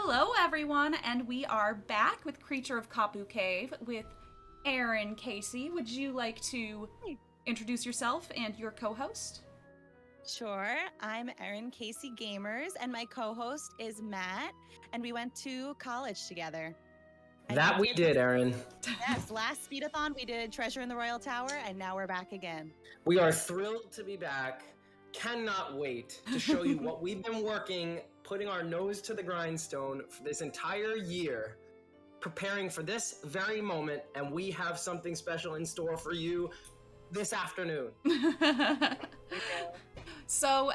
Hello everyone, and we are back with Creature of Kapu Cave with Erin Casey. Would you like to introduce yourself and your co-host? Sure. I'm ErinCaseyGamers, and my co-host is Matt, and we went to college together. That we did, Erin. Yes, last Speedathon we did Treasure in the Royal Tower, and now we're back again. We are thrilled to be back. Cannot wait to show you what we've been working, putting our nose to the grindstone for this entire year, preparing for this very moment, and we have something special in store for you this afternoon. So,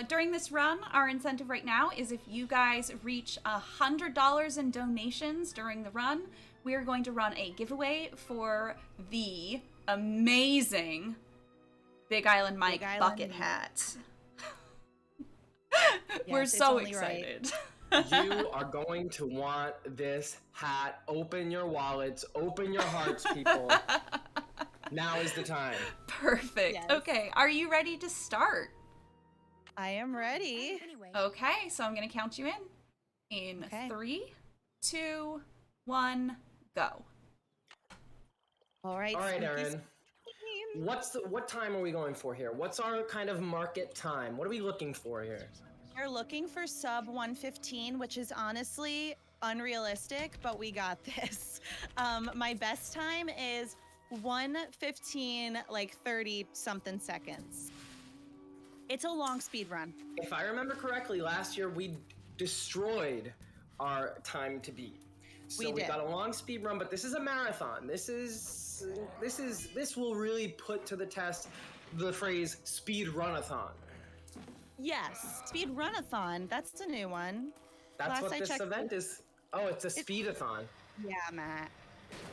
during this run, our incentive right now is if you guys reach $100 in donations during the run, we are going to run a giveaway for the amazing Big Island Mike bucket hat. We're so excited. Right. You are going to want this hat. Open your wallets, open your hearts, people. Now is the time. Perfect. Yes. Okay, are you ready to start? I am ready. Okay, so I'm going to count you in 3, 2, 1, go. All right, Erin. What time are we going for here? What's our kind of market time? What are we looking for here? We're looking for sub 115, which is honestly unrealistic, but we got this. My best time is 1:15, like 30 something seconds. It's a long speed run. If I remember correctly, last year we destroyed our time to beat. So we got a long speed run, but this is a marathon. This will really put to the test the phrase speed runathon. Yes, speed runathon. That's a new one. That's what this event is. Oh, it's a speedathon. Yeah, Matt.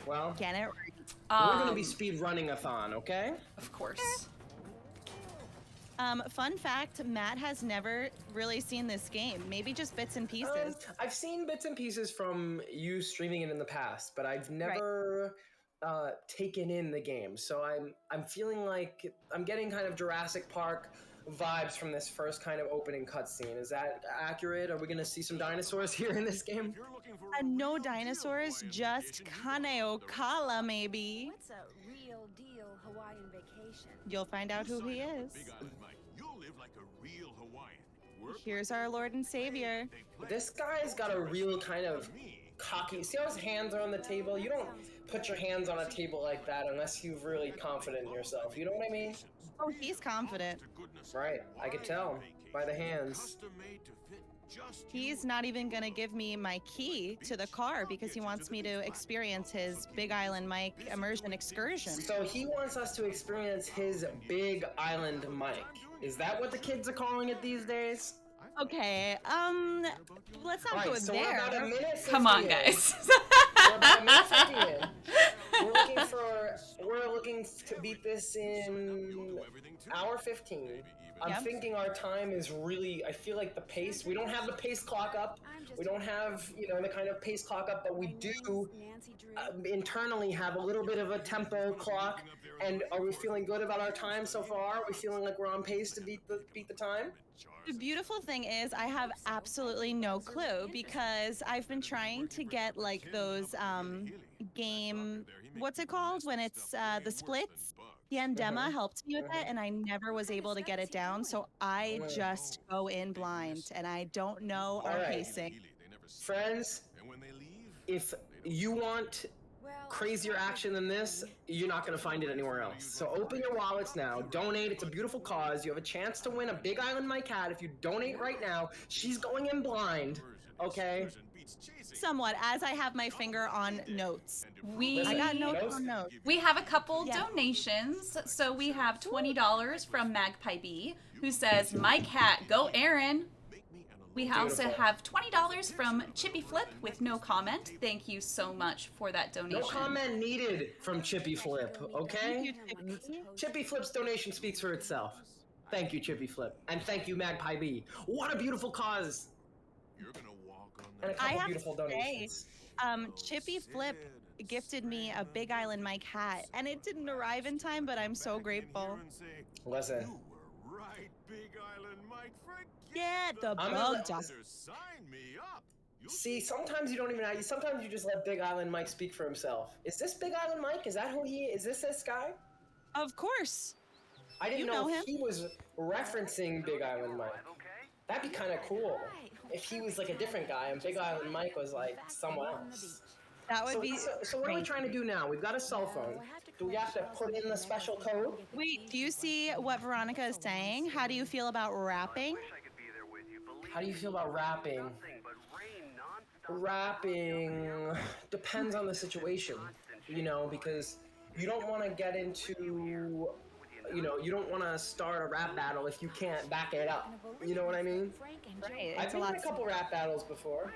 Well, get it right. We're gonna be speed running-a-thon, okay? Of course. Fun fact, Matt has never really seen this game. Maybe just bits and pieces. I've seen bits and pieces from you streaming it in the past, but I've never taken in the game. So I'm feeling like I'm getting kind of Jurassic Park vibes from this first kind of opening cutscene. Is that accurate? Are we gonna see some dinosaurs here in this game? No dinosaurs, just Kaneokala maybe. What's a real deal Hawaiian vacation? You'll find out who he is. You'll live like a real Hawaiian. Here's our Lord and Savior. This guy's got a real kind of cocky. See how his hands are on the table? You don't put your hands on a table like that unless you're really confident in yourself. You know what I mean? Oh, he's confident. Right, I could tell by the hands. He's not even gonna give me my key to the car because he wants me to experience his Big Island Mike immersion excursion. So he wants us to experience his Big Island Mike. Is that what the kids are calling it these days? Okay, let's not go so there. We're about a minute 50 Come on, guys. We're about a minute 50 in. We're looking to beat this in hour 15. I'm thinking our time is really, I feel like the pace, we don't have the pace clock up. We don't have, the kind of pace clock up, but we do internally have a little bit of a tempo clock. And are we feeling good about our time so far? Are we feeling like we're on pace to beat the time? The beautiful thing is I have absolutely no clue because I've been trying to get like those game, what's it called when it's the splits? The Andema helped me with that and I never was able to get it down, so I just go in blind and I don't know our pacing. Friends, if you want crazier action than this, you're not going to find it anywhere else. So open your wallets now, donate, it's a beautiful cause. You have a chance to win a Big Island Mike hat if you donate right now. She's going in blind, okay? Somewhat, as I have my finger on notes. I got notes on notes. We have a couple donations. So we have $20 from Magpie B, who says, Mike hat, go Erin. We also have $20 from Chippy Flip with no comment. Thank you so much for that donation. No comment needed from Chippy Flip, okay? Chippy Flip's donation speaks for itself. Thank you, Chippy Flip. And thank you, Magpie B. What a beautiful cause! And a couple beautiful donations. Chippy Flip gifted me a Big Island Mike hat, and it didn't arrive in time, but I'm so grateful. Listen. Big Island Mike, Yeah, the bug Sign me up. See, sometimes you don't even. Sometimes you just let Big Island Mike speak for himself. Is this Big Island Mike? Is that who he is? Is this guy? Of course. I didn't You know know if him. he was referencing Big Island Mike. That'd be kind of cool if he was like a different guy and Big Island Mike was like someone else. That would So, be. so what are we great. trying to do now? We've got a cell phone. Do we have to put in the special code? Wait, do you see what Veronica is saying? How do you feel about rapping? How do you feel about rapping? Rapping depends on the situation, you know, because you don't want to get into, you know, you don't want to start a rap battle if you can't back it up. You know what I mean? Right. I've It's been a in lot. a couple rap battles before.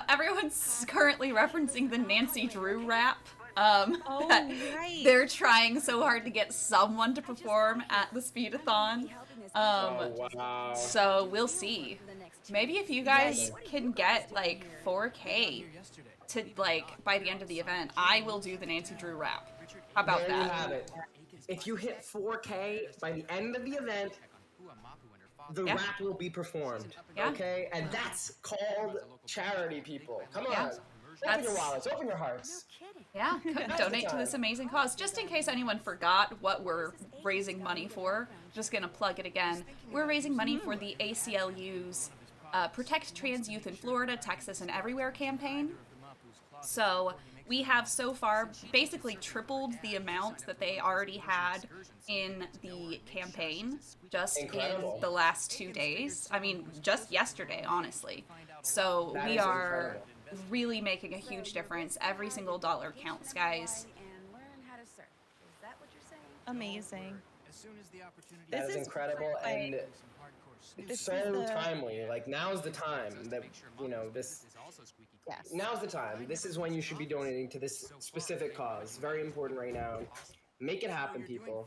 Everyone's currently referencing the Nancy Drew rap. Oh, That right. they're trying so hard to get someone to perform at the speedathon. Oh, wow. So we'll see. Maybe if you guys can get like 4K to like by the end of the event, I will do the Nancy Drew rap. How about There you that? have it. If you hit 4K by the end of the event, the Yeah. rap will be performed. Yeah. Okay? And that's called charity, people. Come on. Yeah. Open your That's- wallets, open your hearts. Yeah, donate to time. this amazing cause. Just in case anyone forgot what we're raising money for, just gonna plug it again. We're raising money for the ACLU's Protect Trans Youth in Florida, Texas, and Everywhere campaign. So we have so far basically tripled the amount that they already had in the campaign just Incredible. in the last 2 days. I mean, just yesterday, honestly. So That we is are incredible. really making a huge difference. Every single dollar counts, guys. Amazing. That This is is incredible and This so is the- timely. Like, now's the time that, you know, this. Yes. Now's the time. This is when you should be donating to this specific cause. Very important right now. Make it happen, people.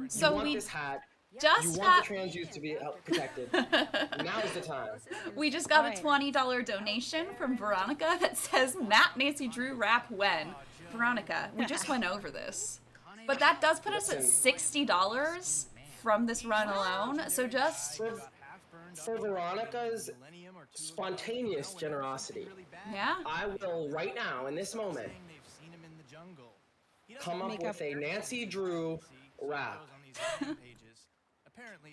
So you want we this hat. You just want the got trans youth to be protected. Now's the time. we just got a Alright. $20 donation from Veronica that says Matt Nancy Drew rap when. Veronica, we just went over this. But that does put us at $60 from this run alone. So just For Veronica's spontaneous generosity, yeah. I will right now, in this moment, come up Make with a Nancy Drew rap.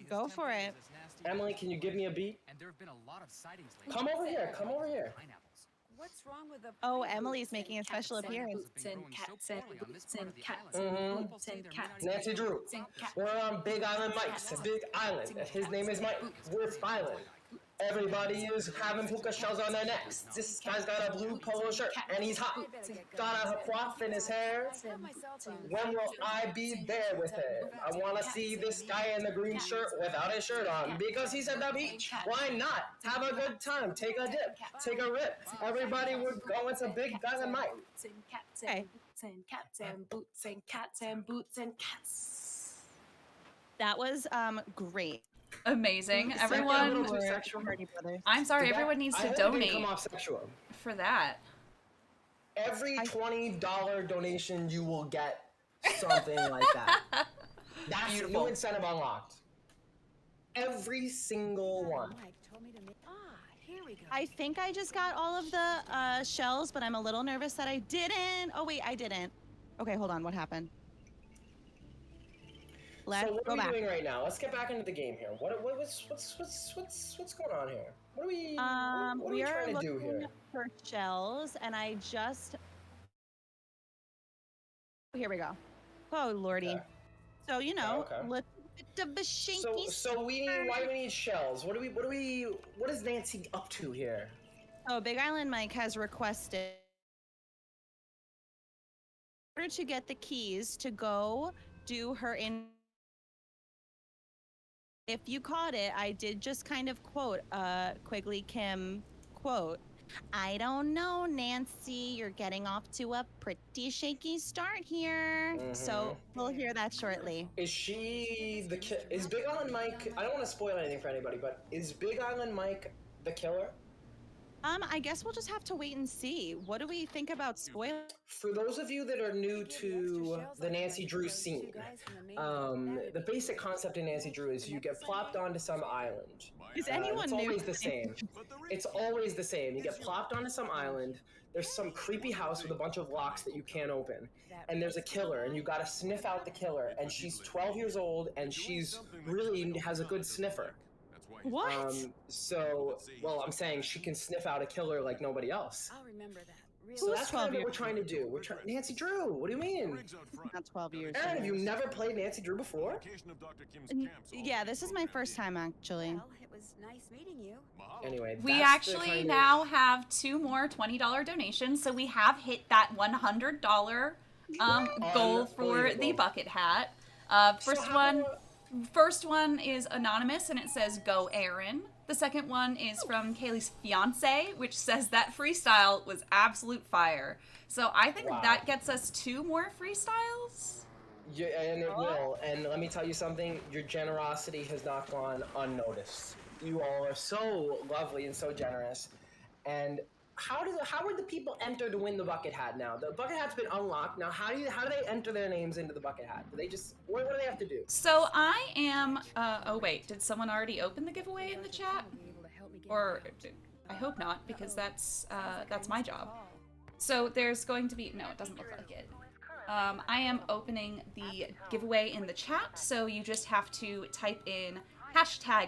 Go for it. Emily, can you give me a beat? Come over here. Come over here. What's wrong with the Oh, Emily's making a special appearance. Nancy Drew. We're on Big Island Mike's. A big island. His name is Mike. We're Island. Everybody is having puka shells on their necks. This guy's got a blue polo shirt and he's hot. Got a coif in his hair. When will I be there with it? I want to see this guy in the green shirt without his shirt on because he's at the beach. Why not? Have a good time. Take a dip. Take a rip. Everybody would go into Big Island Mike. Okay. That was great. Amazing. Is that a Everyone, little too sexual? Hardy Brothers. I'm sorry, Did that- everyone needs I to hope it didn't donate come off sexual. for that. Every $20 donation, you will get something like that. That's Beautiful. new incentive unlocked. Every single one. Mike told me to make. Here we go. I think I just got all of the shells, but I'm a little nervous that I didn't. Oh wait, I didn't. Okay, hold on. What happened? Let's So what go are we back. doing right now? Let's get back into the game here. What's going on here? What are we what are we We are trying to do looking here? for shells, and I just. Here we go. Oh lordy. Okay. So you know, Okay. let's the bashinky. So why do we need shells? What is Nancy up to here? So Big Island Mike has requested in order to get the keys to go do her in. If you caught it, I did just kind of quote Quigley Kim quote. I don't know, Nancy. You're getting off to a pretty shaky start here. So we'll hear that shortly. Is she is Big Island Mike? I don't want to spoil anything for anybody, but is Big Island Mike the killer? I guess we'll just have to wait and see. What do we think about spoilers? For those of you that are new to the Nancy Drew scene, the basic concept in Nancy Drew is you get plopped onto some island. Is anyone It's new? always the same. It's always the same. You get plopped onto some island. There's some creepy house with a bunch of locks that you can't open. And there's a killer, and you gotta sniff out the killer. And she's 12 years old, and she's really has a good sniffer. What? Well, I'm saying she can sniff out a killer like nobody else. I'll remember that. So that's kind of what we're trying to do. Nancy Drew, what do you mean? Not 12 years. Erin, have you never played Nancy Drew before? Yeah, this is my first time actually. Well, it was nice meeting you. Anyway, We that's the actually kind of- now have 2 more $20 donations, so we have hit that $100 goal for the Unbelievable. bucket hat. So First one is anonymous, and it says "Go Erin." The second one is from Kaylee's fiance, which says that freestyle was absolute fire. So I think Wow. that gets us 2 more freestyles. Yeah, and it will. And let me tell you something, your generosity has not gone unnoticed. You all are so lovely and so generous. And how would the people enter to win the bucket hat now? The bucket hat's been unlocked. Now how do they enter their names into the bucket hat? Do they just what do they have to do? So I am. Oh wait, did someone already open the giveaway in the chat? Or I hope not, because that's my job. So there's going to be no, it doesn't look like it. I am opening the giveaway in the chat, so you just have to type in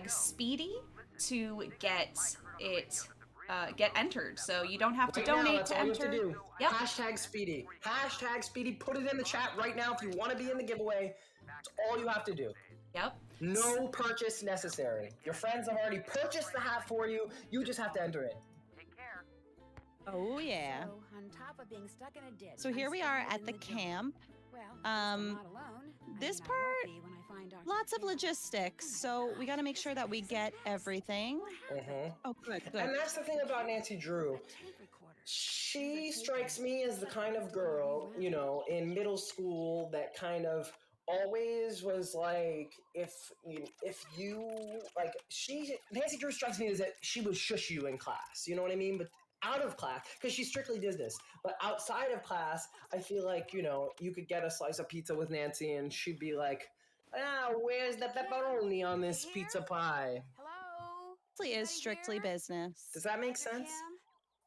#Speedy to get it. Get entered, so you don't have to Right donate now, that's to all you have enter. to do. Yep. #Speedy. #Speedy. Put it in the chat right now if you want to be in the giveaway. That's all you have to do. Yep. No purchase necessary. Your friends have already purchased the hat for you. You just have to enter it. Oh yeah. So, on top of being stuck in a ditch, So I'm here we stuck are in at the jungle. camp. Well, I'm not alone. This I mean, I won't part, be when I find Dr. lots of Fair. logistics, so we gotta make sure that we get everything. Mm-hmm. Oh, good, And good. that's the thing about Nancy Drew. Tape recorder. She strikes me as the kind of girl, you know, in middle school that kind of always was like, Nancy Drew strikes me as that she would shush you in class, you know what I mean? But out of class, because she strictly does this, but outside of class, I feel like, you know, you could get a slice of pizza with Nancy and she'd be like, where's the pepperoni on this pizza pie? Hello? Mostly is Anybody strictly here? business. Does that make Is it sense?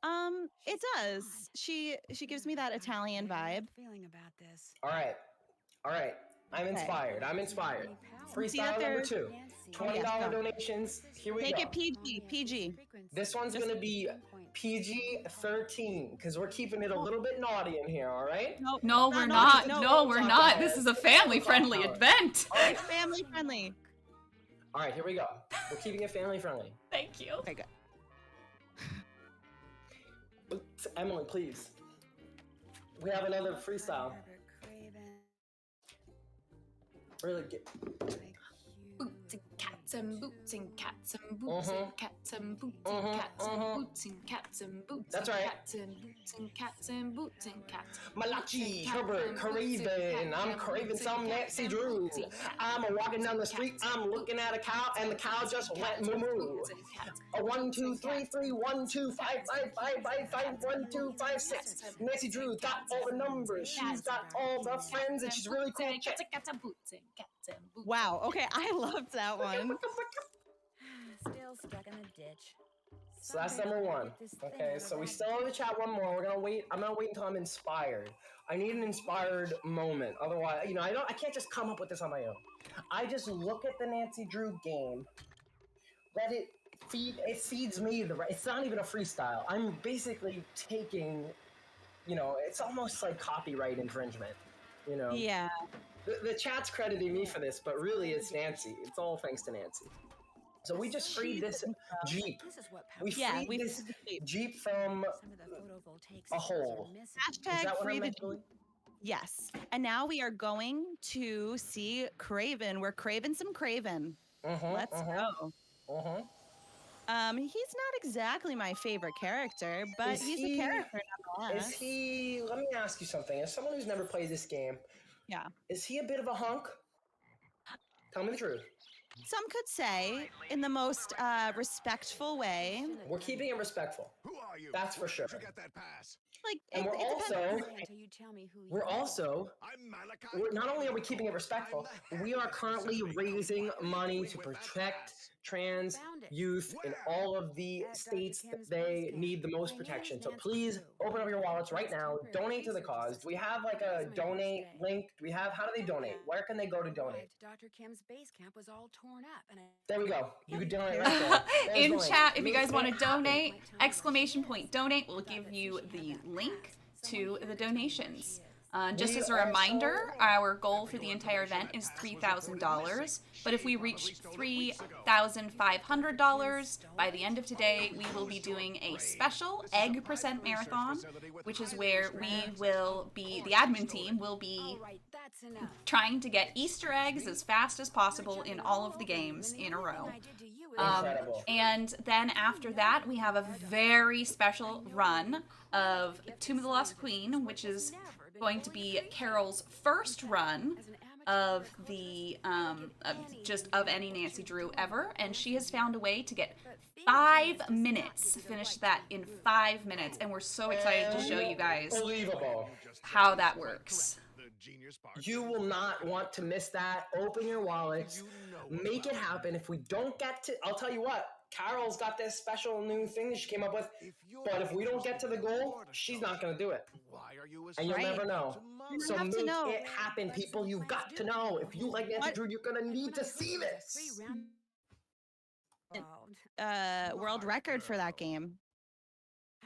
Cam? It does. She gives me that Italian I have a vibe. feeling about this. All right. I'm Okay. inspired. See that Freestyle number there- 2. Nancy. $20 Yes, go. donations. Here we Make go. it PG. This one's gonna be PG-13 because we're keeping it a little bit naughty in here. All right. No, we're not. No, we're not. This is a family-friendly event. All right. Family friendly. All right. Here we go. We're keeping it family friendly. Thank you. Okay, good. Emily, please. We have another freestyle. Really get. Boots and cats and boots and cats and boots and cats and boots and cats and boots and cats and boots. That's and right. Cats and boots and cats and boots and cats. Malachi, Herbert, Craven. I'm craving some Nancy Drew. I'm walking down the street. I'm looking at a cow, and the cow just went moo moo. A 1 2 3 3 1 2 5 5 5 5 5 1 2 5 6. Nancy Drew got all the numbers. She's got all the friends, and she's really cool. Cats and cats and boots and cats and boots. Wow. Okay, I loved that one. Still stuck in a ditch. So that's number 1. Okay, so we still have to chat one more. We're gonna wait. I'm gonna wait until I'm inspired. I need an inspired moment. Otherwise, you know, I can't just come up with this on my own. I just look at the Nancy Drew game. Let it feed. It feeds me the right. It's not even a freestyle. I'm basically taking. You know, it's almost like copyright infringement. You know. Yeah. The chat's crediting me for this, but really it's Nancy. It's all thanks to Nancy. So we just freed this Jeep. This is what We Yeah, freed we this Jeep from some of the photovoltaic a systems hole. are missing. Is that Hashtag what free I'm the meant to do? Yes. And now we are going to see Craven. We're craving some Craven. Let's go. He's not exactly my favorite character, but Is he's he- a character nonetheless. Is he? Let me ask you something. As someone who's never played this game, Yeah. is he a bit of a hunk? Tell me the truth. some could say, in the most respectful way. We're keeping it respectful. Who are you? That's for sure. Where'd you get that pass? Like, And we're it depends. also, Until you tell me who you we're are. also, I'm Malachi. not only are we keeping it respectful, we are currently raising money to protect trans youth in all of the states that they need the most protection. So please open up your wallets right now, donate to the cause. Do we have like a donate link? How do they donate? Where can they go to donate? Dr. Kim's base camp was all torn up, and There we go. You can donate right there. There's In the link. chat, if you guys Make want it to happen. donate, exclamation point donate will give you the link to the donations. Just as a reminder, our goal for the entire event is $3,000, but if we reach $3,500 by the end of today, we will be doing a special egg percent marathon, which is where we will be, the admin team will be that's enough. trying to get Easter eggs as fast as possible in all of the games in a row. Incredible. And then after that, we have a very special run of Tomb of the Lost Queen, which is going to be Carol's first run of the of any Nancy Drew ever, and she has found a way to get 5 minutes, finish that in 5 minutes, and we're so excited to show you guys Unbelievable. how that works. You will not want to miss that. Open your wallets. Make it happen. If we don't get to, I'll tell you what, Carol's got this special new thing that she came up with, but if we don't get to the goal, she's not going to do it. And you'll never know. So have to make know. it happen, people. You've got to know. If you like Nancy Drew, you're going to need to see this. World record for that game.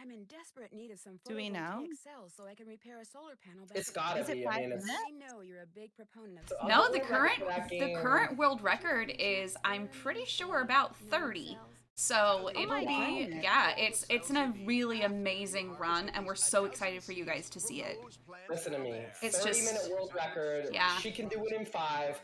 I'm in desperate need of some Do we know? photovoltaic cells so I can repair a solar panel. back It's at got to Is it be. I mean, 5 it's... minutes? I know you're a big proponent of. So No, I'll the go back current to that the game. current world record is, I'm pretty sure, about 30. So it'll my be, goodness. yeah, it's a really amazing run, and we're so excited for you guys to see it. Listen to me. It's 30-minute world record. yeah. She can do it in 5,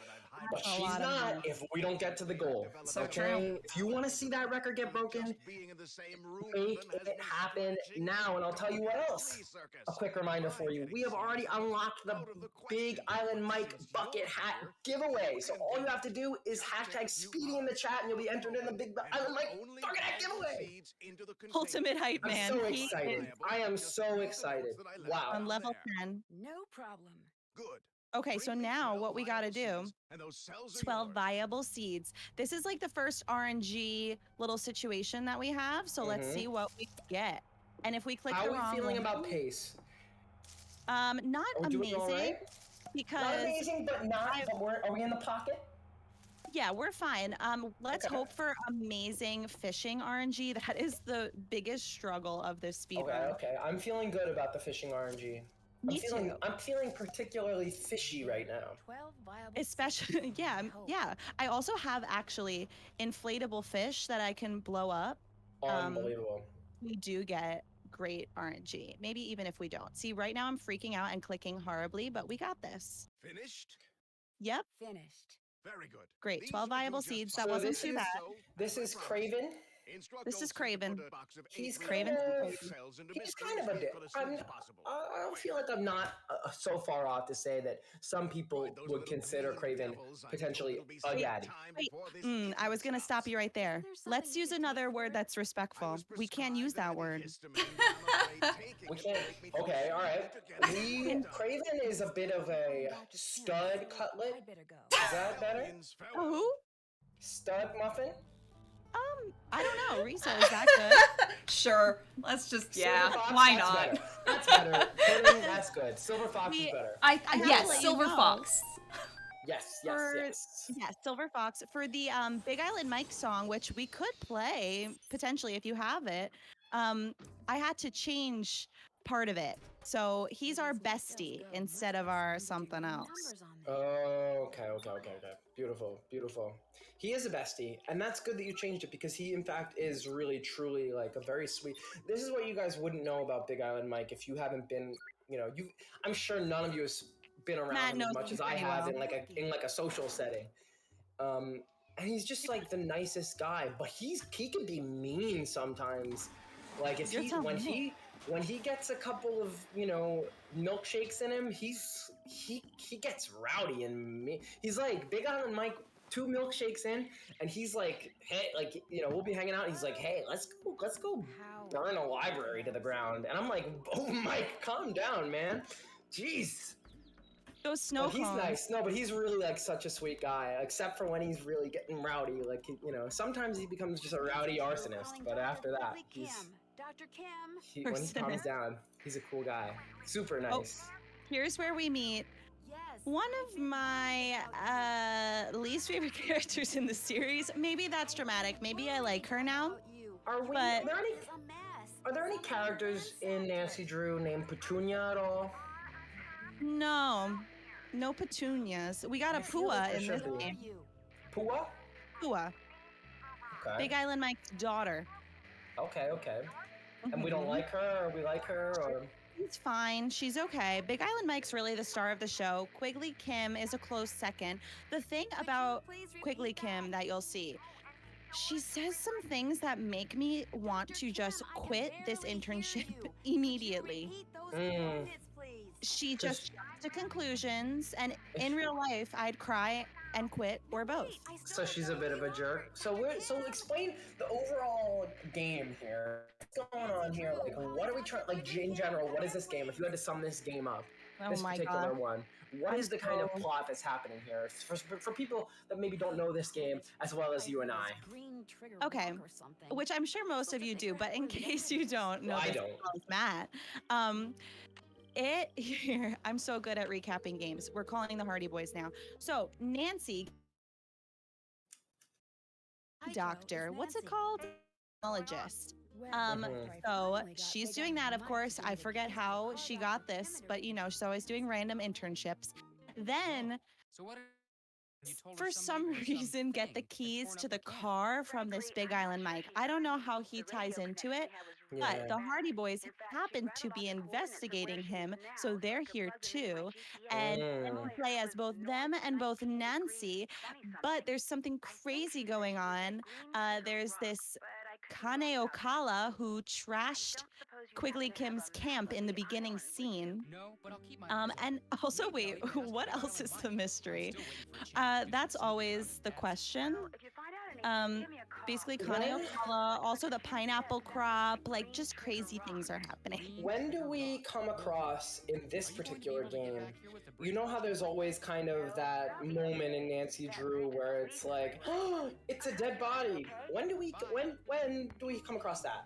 but That's a she's lot of not money. if we don't get to the goal. So Okay? true. If you want to see that record get broken, make it happen now. And I'll tell you what else. A quick reminder for you. We have already unlocked the Big Island Mike bucket hat giveaway. So all you have to do is hashtag Speedy in the chat and you'll be entered in the Big Island Mike bucket hat giveaway. Ultimate hype I'm man. so He excited. is I am so excited. Wow. on level 10. No problem. Good. Okay, so now what we gotta do, 12 viable seeds. This is like the first RNG little situation that we have, so let's see what we get. And if we click How the are we wrong feeling one- about pace? Not Are we doing all amazing, right? because Not amazing, but not. But are we in the pocket? yeah, we're fine. Let's Okay. hope for amazing fishing RNG. That is the biggest struggle of this speedrun. Okay. I'm feeling good about the fishing RNG. Me too. I'm feeling particularly fishy right now. 12 viable. Especially, yeah. I also have actually inflatable fish that I can blow up. Unbelievable. We do get great RNG. Maybe even if we don't. See, right now I'm freaking out and clicking horribly, but we got this. Finished? Yep, Finished. Very good. great. 12 viable seeds. That So wasn't this too is- bad. This is Craven. This is Craven. He's Craven? He's kind of a dick. I don't feel like I'm not so far off to say that some people would consider Craven potentially a daddy. I was going to stop you right there. Let's use another word that's respectful. We can't use that word. We can't. Okay, all right. Craven is a bit of a stud cutlet. I'd better go. Is that better? Who? Stud muffin? I don't know. Risa, is that good? Sure, let's just, yeah, Silver Fox? why That's not? better. That's better. Pudding, that's good. Silver Fox is better. have to Yes, let you Silver know. Fox. Yes. Yeah, Silver Fox. For the Big Island Mike song, which we could play potentially if you have it, I had to change part of it. So he's our bestie instead of our something else. Numbers on there. Oh, okay. Beautiful. He is a bestie, and that's good that you changed it because he, in fact, is really, truly like a very sweet. This is what you guys wouldn't know about Big Island Mike if you haven't been, I'm sure none of you has been around Matt him as knows much him as I pretty have well. in like a social setting. And he's just like the nicest guy, but he can be mean sometimes. Like if You're telling me. when he gets a couple of milkshakes in him, he gets rowdy and mean. He's like Big Island Mike 2 milkshakes in, and he's like, hey, like, you know, we'll be hanging out. And he's like, hey, let's go burn a library to the ground. And I'm like, oh, Mike, calm down, man. Jeez. Those snow But he's cones. nice. No, but he's really like such a sweet guy, except for when he's really getting rowdy. Like, you know, sometimes he becomes just a rowdy arsonist, but after that, Dr. Kim. when he calms down, he's a cool guy. Super nice. Here's where we meet Yes. one of my least favorite characters in the series. Maybe that's dramatic. Maybe I like her now. Are But- there any characters in Nancy Drew named Petunia at all? No petunias. We got a I feel like Pua there in this should be. game. Pua? Pua. Okay. Big Island Mike's daughter. Okay. And we don't like her, or we like her, or... It's fine. She's okay. Big Island Mike's really the star of the show. Quigley Kim is a close second. The thing about Quigley Kim that you'll see, she says some things that make me want to just quit this internship immediately. Mm. She just jumps to conclusions, and in real life, I'd cry and quit or both. So she's a bit of a jerk. So explain the overall game here. What's going on here? Like, what are we trying? Like, in general, what is this game? If you had to sum this game up, Oh this my particular god. one, what is the kind of plot that's happening here for people that maybe don't know this game as well as you and I? Okay, which I'm sure most of you do, but in case you don't know, Well, I this don't. as well as Matt. Here, I'm so good at recapping games. We're calling the Hardy Boys now. So Nancy, doctor, what's it called? Technologist. So she's doing that, of course. I forget how she got this, but you know, she's always doing random internships. Then, for some reason, get the keys to the car from this Big Island Mike. I don't know how he ties into it, but the Hardy Boys happen to be investigating him, so they're here too. And we play as both them and both Nancy, but there's something crazy going on. There's this Kane Okala who trashed Quigley Kim's camp in the beginning scene. And also, wait, what else is the mystery? That's always the question. Basically, Kane Okala, also the pineapple crop, like just crazy things are happening. When do we come across in this particular game? You know how there's always kind of that moment in Nancy Drew where it's like, oh, it's a dead body. When do we come across that?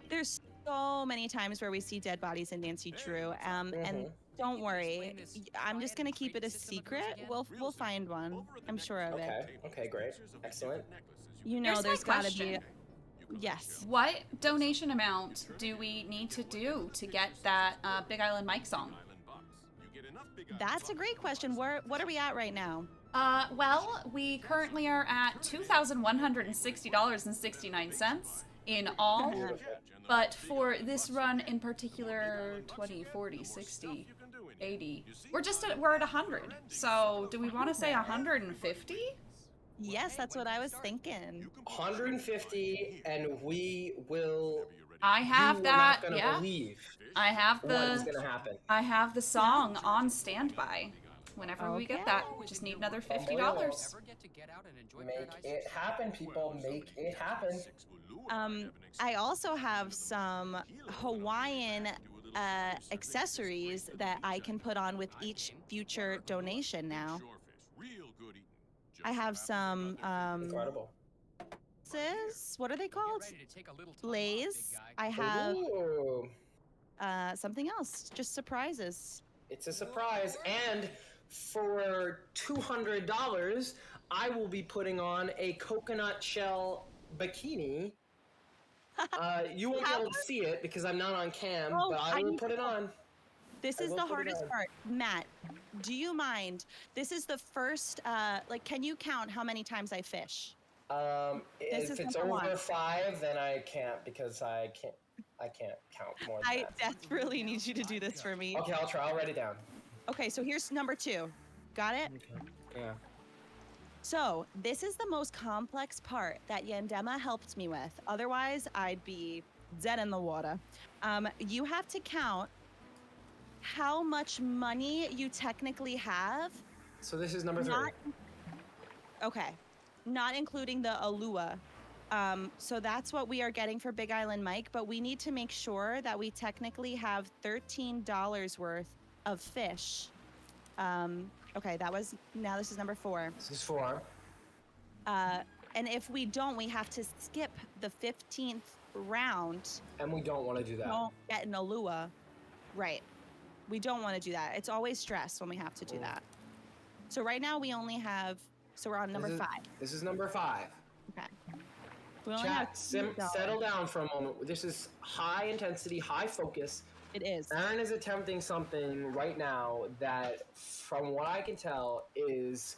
There's so many times where we see dead bodies in Nancy Drew, and don't worry, I'm just gonna keep it a secret. We'll find one. I'm sure of it. Okay, great, excellent. You know, Here's there's my gotta be. question. Yes. What donation amount do we need to do to get that Big Island Mike song? That's a great question. What are we at right now? Well, we currently are at $2,160.69 in all. But for this run in particular, 20, 40, 60, 80, we're at 100. So do we want to say 150? Yes, that's what I was thinking. 150, and we will. I have you that. Are not gonna believe I have what is gonna happen. I have the song on standby. Whenever we get that, we just need another $50. Make it happen, people. Make it happen. I also have some Hawaiian accessories that I can put on with each future donation now. I have some Incredible. what are they called? Lays. I have Ooh, something else, just surprises. it's a surprise, and for $200, I will be putting on a coconut shell bikini. You won't be able to see it because I'm not on cam, Oh, but I I will need put to it know. on. This I is will the put it hardest on. part. Matt, do you mind? This is the first, can you count how many times I fish? This If is it's number over one. 5, then I can't because I can't count more than I that. desperately need you to do this for me. Okay, I'll try. I'll write it down. Okay, so here's number 2. Got it? Yeah. So this is the most complex part that Yandema helped me with. Otherwise, I'd be dead in the water. You have to count how much money you technically have. So this is number 3. Okay. not including the Alua. So that's what we are getting for Big Island Mike, but we need to make sure that we technically have $13 worth of fish. Okay, now this is number 4. This is 4. And if we don't, we have to skip the 15th round. And we don't want to do that. Don't get an Alua. Right. We don't want to do that. It's always stress when we have to do that. So right now we only have, so we're on number 5. This is number 5. Okay. We only have Chat, settle down for a moment. This is high intensity, high focus. It is. Erin is attempting something right now that, from what I can tell, is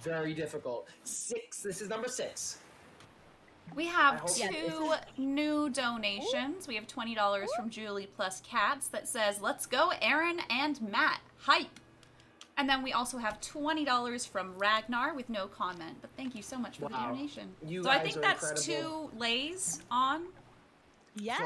very difficult. 6. This is number 6. We have 2 new donations. We have $20 from Julie plus Cats that says, "Let's go, Erin and Matt. Hype." And then we also have $20 from Ragnar with no comment. But thank you so much for the donation. So I think that's incredible. 2 lays on. Yes.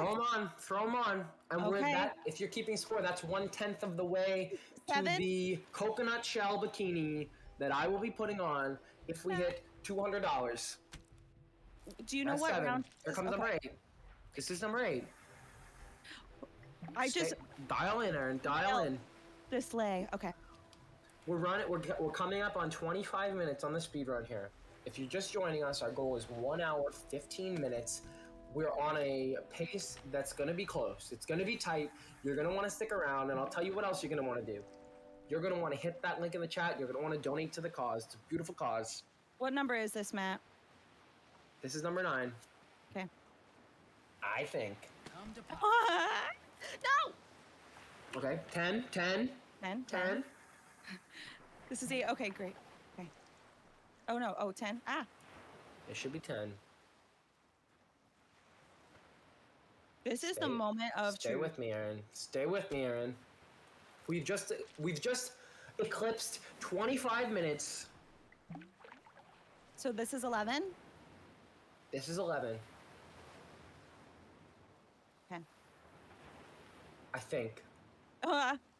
Throw them on. And with that, if you're keeping score, that's 1/10 of the way to the coconut shell bikini that I will be putting on if we hit $200. Do you know That's what 7. round? Here comes number 8. This is number 8. Dial in, Erin. Dial in. This lay. Okay. We're coming up on 25 minutes on the speed run here. If you're just joining us, our goal is 1 hour 15 minutes. We're on a pace that's going to be close. It's going to be tight. You're going to want to stick around, and I'll tell you what else you're going to want to do. You're going to want to hit that link in the chat. You're going to want to donate to the cause. It's a beautiful cause. What number is this, Matt? This is number 9. Okay. I think. No! Okay, 10. 10. This is 8. Okay, great. Okay. Oh, no. Oh, 10. Ah. It should be 10. This is the moment of Stay with me, Erin. Stay with me, Erin. We've just eclipsed 25 minutes. So this is 11? This is 11. Okay. I think.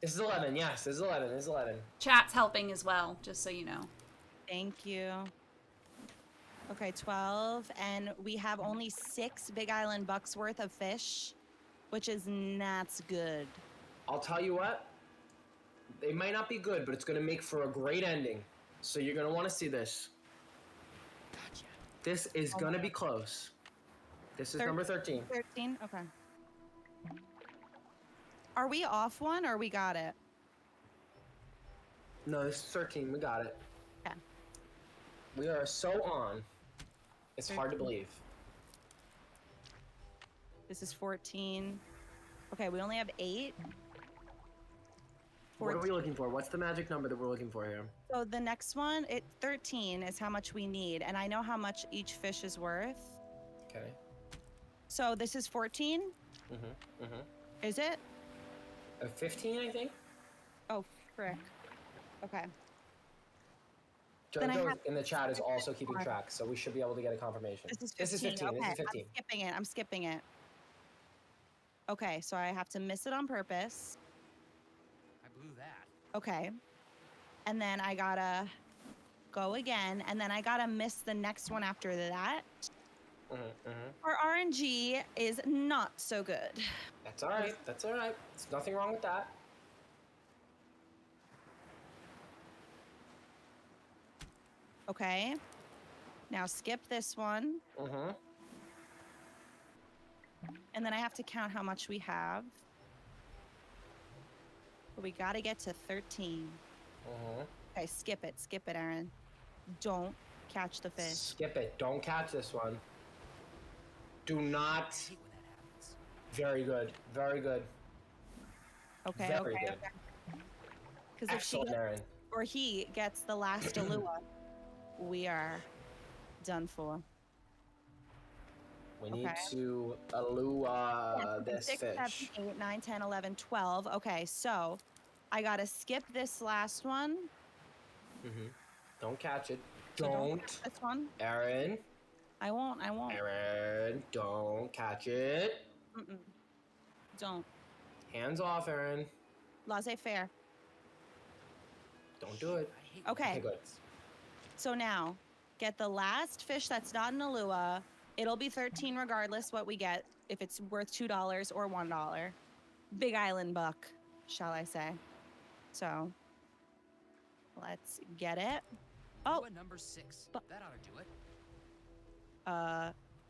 This is 11, yes. This is 11. This is 11. Chat's helping as well, just so you know. Thank you. Okay, 12. And we have only 6 Big Island bucks worth of fish, which is not good. I'll tell you what. They might not be good, but it's going to make for a great ending. So you're going to want to see this. Gotcha. This is going to be close. This is number 13. 13? Okay. Are we off one or we got it? No, this is 13. We got it. Okay. We are so on. It's 13. Hard to believe. This is 14. Okay, we only have 8. 14. What are we looking for? What's the magic number that we're looking for here? So the next one, 13 is how much we need, and I know how much each fish is worth. Okay. So this is 14? Is it? 15, I think? Oh, frick. Okay. Jojo in the chat is also keeping track, so we should be able to get a confirmation. This is 15. Okay. This is 15. I'm skipping it. Okay, so I have to miss it on purpose. I blew that. Okay. And then I gotta go again, and then I gotta miss the next one after that. Our RNG is not so good. That's all right. That's all right. There's nothing wrong with that. Okay. Now skip this one. And then I have to count how much we have. But we gotta get to 13. Okay, skip it. Skip it, Erin. Don't catch the fish. Skip it. Don't catch this one. Do not. Very good. Very good. Okay, Very good. Because if she or he gets the last Alua, we are done for. We need to Alua this 6, fish. 7, 8, 9, 10, 11, 12. Okay, so I gotta skip this last one. Don't catch it. So Don't. catch this one. Erin. I won't. Erin, don't catch it. Don't. Hands off, Erin. Laissez-faire. Don't do it. Okay. Good. So now, get the last fish that's not an Alua. It'll be 13 regardless what we get, if it's worth $2 or $1. Big Island buck, shall I say. So, let's get it. Oh, number 6. But- That ought to do it.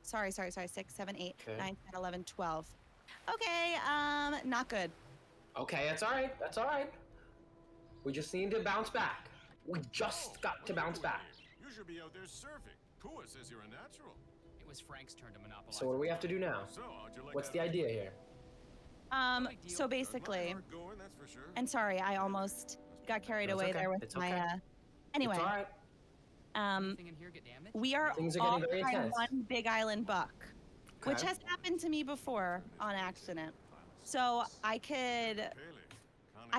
sorry. 6, 7, 8, Okay. 9, 10, 11, 12. Okay, not good. Okay, that's all right. That's all right. We just need to bounce back. We just got to bounce back. You should be out there surfing. Pua says you're a natural. It was Frank's turn to monopolize. So what do we have to do now? So, how'd you like What's that? the idea here? So basically, Hard going, that's for sure. and sorry, I almost got carried That's away okay. there with It's my, okay. anyway, It's all right. Anything in here get damaged? we are Things are all getting very trying intense. one Big Island buck, which Okay. has happened to me before on accident. So I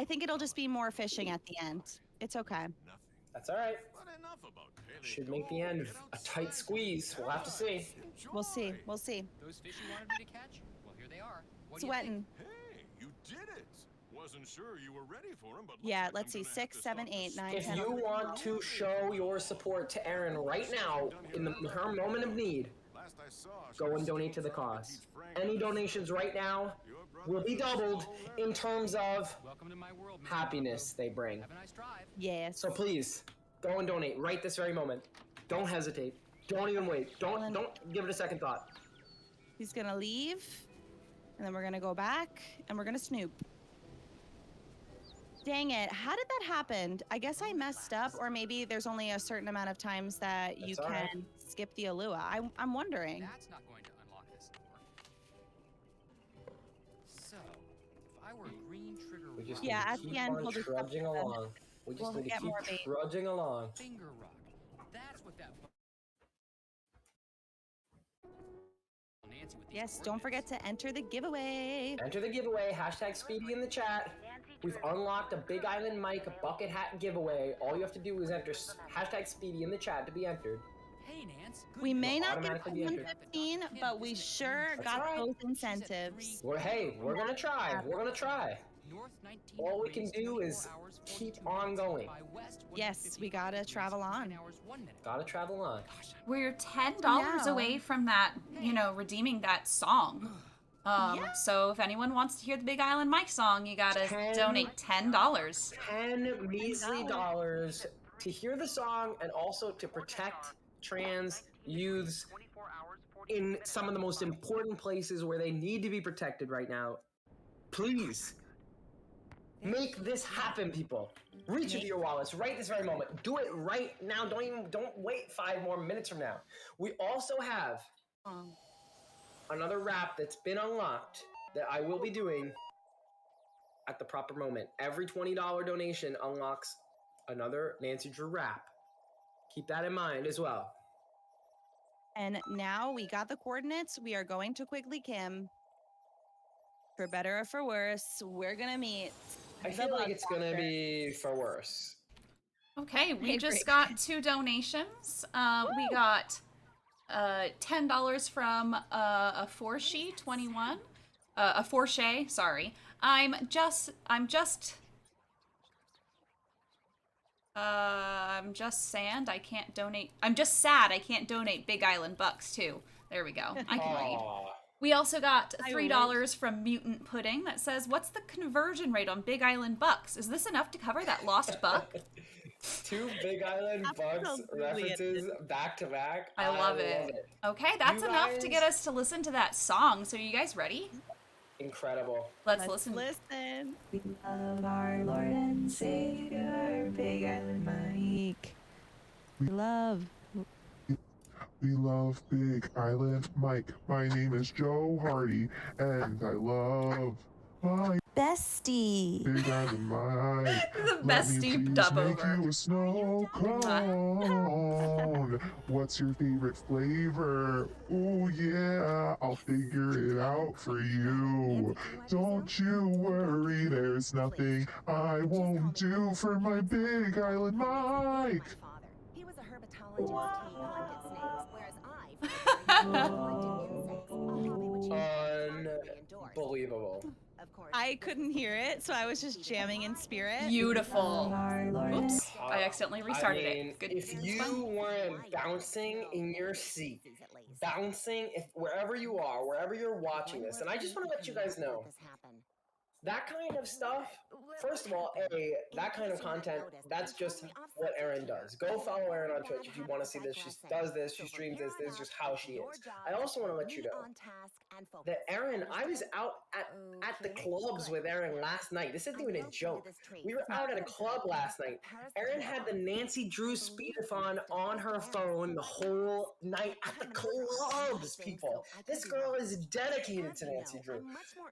think it'll just be more fishing at the end. It's okay. Nothing. That's all right. But enough about Pele. Should make the Go, end get a tight outside. squeeze. We'll have to see. We'll see. Enjoy. We'll see. Those fish you wanted me to catch? Well, here they are. What do you Sweating. think? Hey, you did it. Wasn't sure you were ready for him, but looks Yeah, like let's I'm see. gonna have 6, to 7, stop 8, this 9, If 10, you 11. want to show your support to Erin right now in her moment of need, Last I saw, she go was and donate to still the trying to cause. teach Frank Any how to donations fish. right now Your will be brother's doubled so in terms of Welcome to my world, Mr. happiness they bring. Have a nice drive. Yes. So please, go and donate right this very moment. Don't hesitate. Don't even wait. Don't give it a second thought. He's gonna leave, and then we're gonna go back, and we're gonna snoop. Dang it, how did that happen? I guess I messed up, or maybe there's only a certain amount of times that you That's all right. can skip the Alua. I'm wondering. That's not going to unlock this door. So, if I were a green trigger We just Yeah, need at to the keep end, on we'll just have trudging to- along. We just we'll need to get more bait. keep trudging along. finger rock. That's what that Nancy with these Yes, don't forget coordinates. to enter the giveaway. Enter the giveaway, hashtag Speedy in the chat. We've unlocked a Big Island Mike bucket hat giveaway. All you have to do is enter hashtag Speedy in the chat to be entered. Hey, Nance. Good We news. may not get automatically be entered. 115, but we sure That's got alright. those incentives. We're gonna try. We're gonna try. North 19 All we can degrees, do 24 is hours, keep 42 on minutes. going. By west, Yes, we 155 gotta degrees, travel 9 on. hours, 1 minute. Gotta travel on. Gosh, We're $10 Now. away from that, redeeming that song. Yeah. So if anyone wants to hear the Big Island Mike song, you gotta 10 donate $10. 10 measly dollars to hear the song and also to protect trans youths in some of the most important places where they need to be protected right now. Please make this happen, people. Reach into your wallets right this very moment. Do it right now. Don't wait 5 more minutes from now. We also have another wrap that's been unlocked that I will be doing at the proper moment. Every $20 donation unlocks another Nancy Drew wrap. Keep that in mind as well. And now we got the coordinates. We are going to Quigley Kim. For better or for worse, we're gonna meet. I the feel like bug it's gonna doctor. be for worse. Okay, we Hey, just Rick. got 2 donations. We got $10 from a Forshay 21. A Forshay, sorry. I'm just sand. I can't donate. I'm just sad I can't donate Big Island bucks too. There we go. I can read. Aw. We also got I $3 from Mutant Pudding that says, "What's the conversion rate on Big Island bucks? Is this enough to cover that lost buck?" 2 Big Island Bucks Absolutely references back to back. I love it. Okay, that's You enough to guys- get us to listen to that song. So, are you guys ready? Incredible. Let's listen. Listen. We love our Lord and Savior, Big Island Mike. We love. We love Big Island Mike. My name is Joe Hardy, and I love my Bestie. Big Island Mike. The Let best me Steve please dub make over. you a snow cone. What's your favorite flavor? Oh yeah, I'll figure it out for you. Don't you worry, there's nothing I won't do for my Big Island Mike. He was a herpetologist. He hunted snakes, whereas I hunted insects. A hobby which he Unbelievable. Of I couldn't hear it, so I was just jamming in spirit. Beautiful. Our Lord and Oops, I accidentally restarted I mean, it. Good. if It's fine. you weren't bouncing in your seat, bouncing, if wherever you are, wherever you're watching this, and I just want to let you guys know, that kind of stuff, first of all, that kind of content, that's just what Erin does. Go follow Erin on Twitch if you want to see this. She does this, she streams this, this is just how she is. I also want to let you know that Erin, I was out at the clubs with Erin last night. This isn't even a joke. We were out at a club last night. Erin had the Nancy Drew Speedathon on her phone the whole night at the clubs, people. This girl is dedicated to Nancy Drew.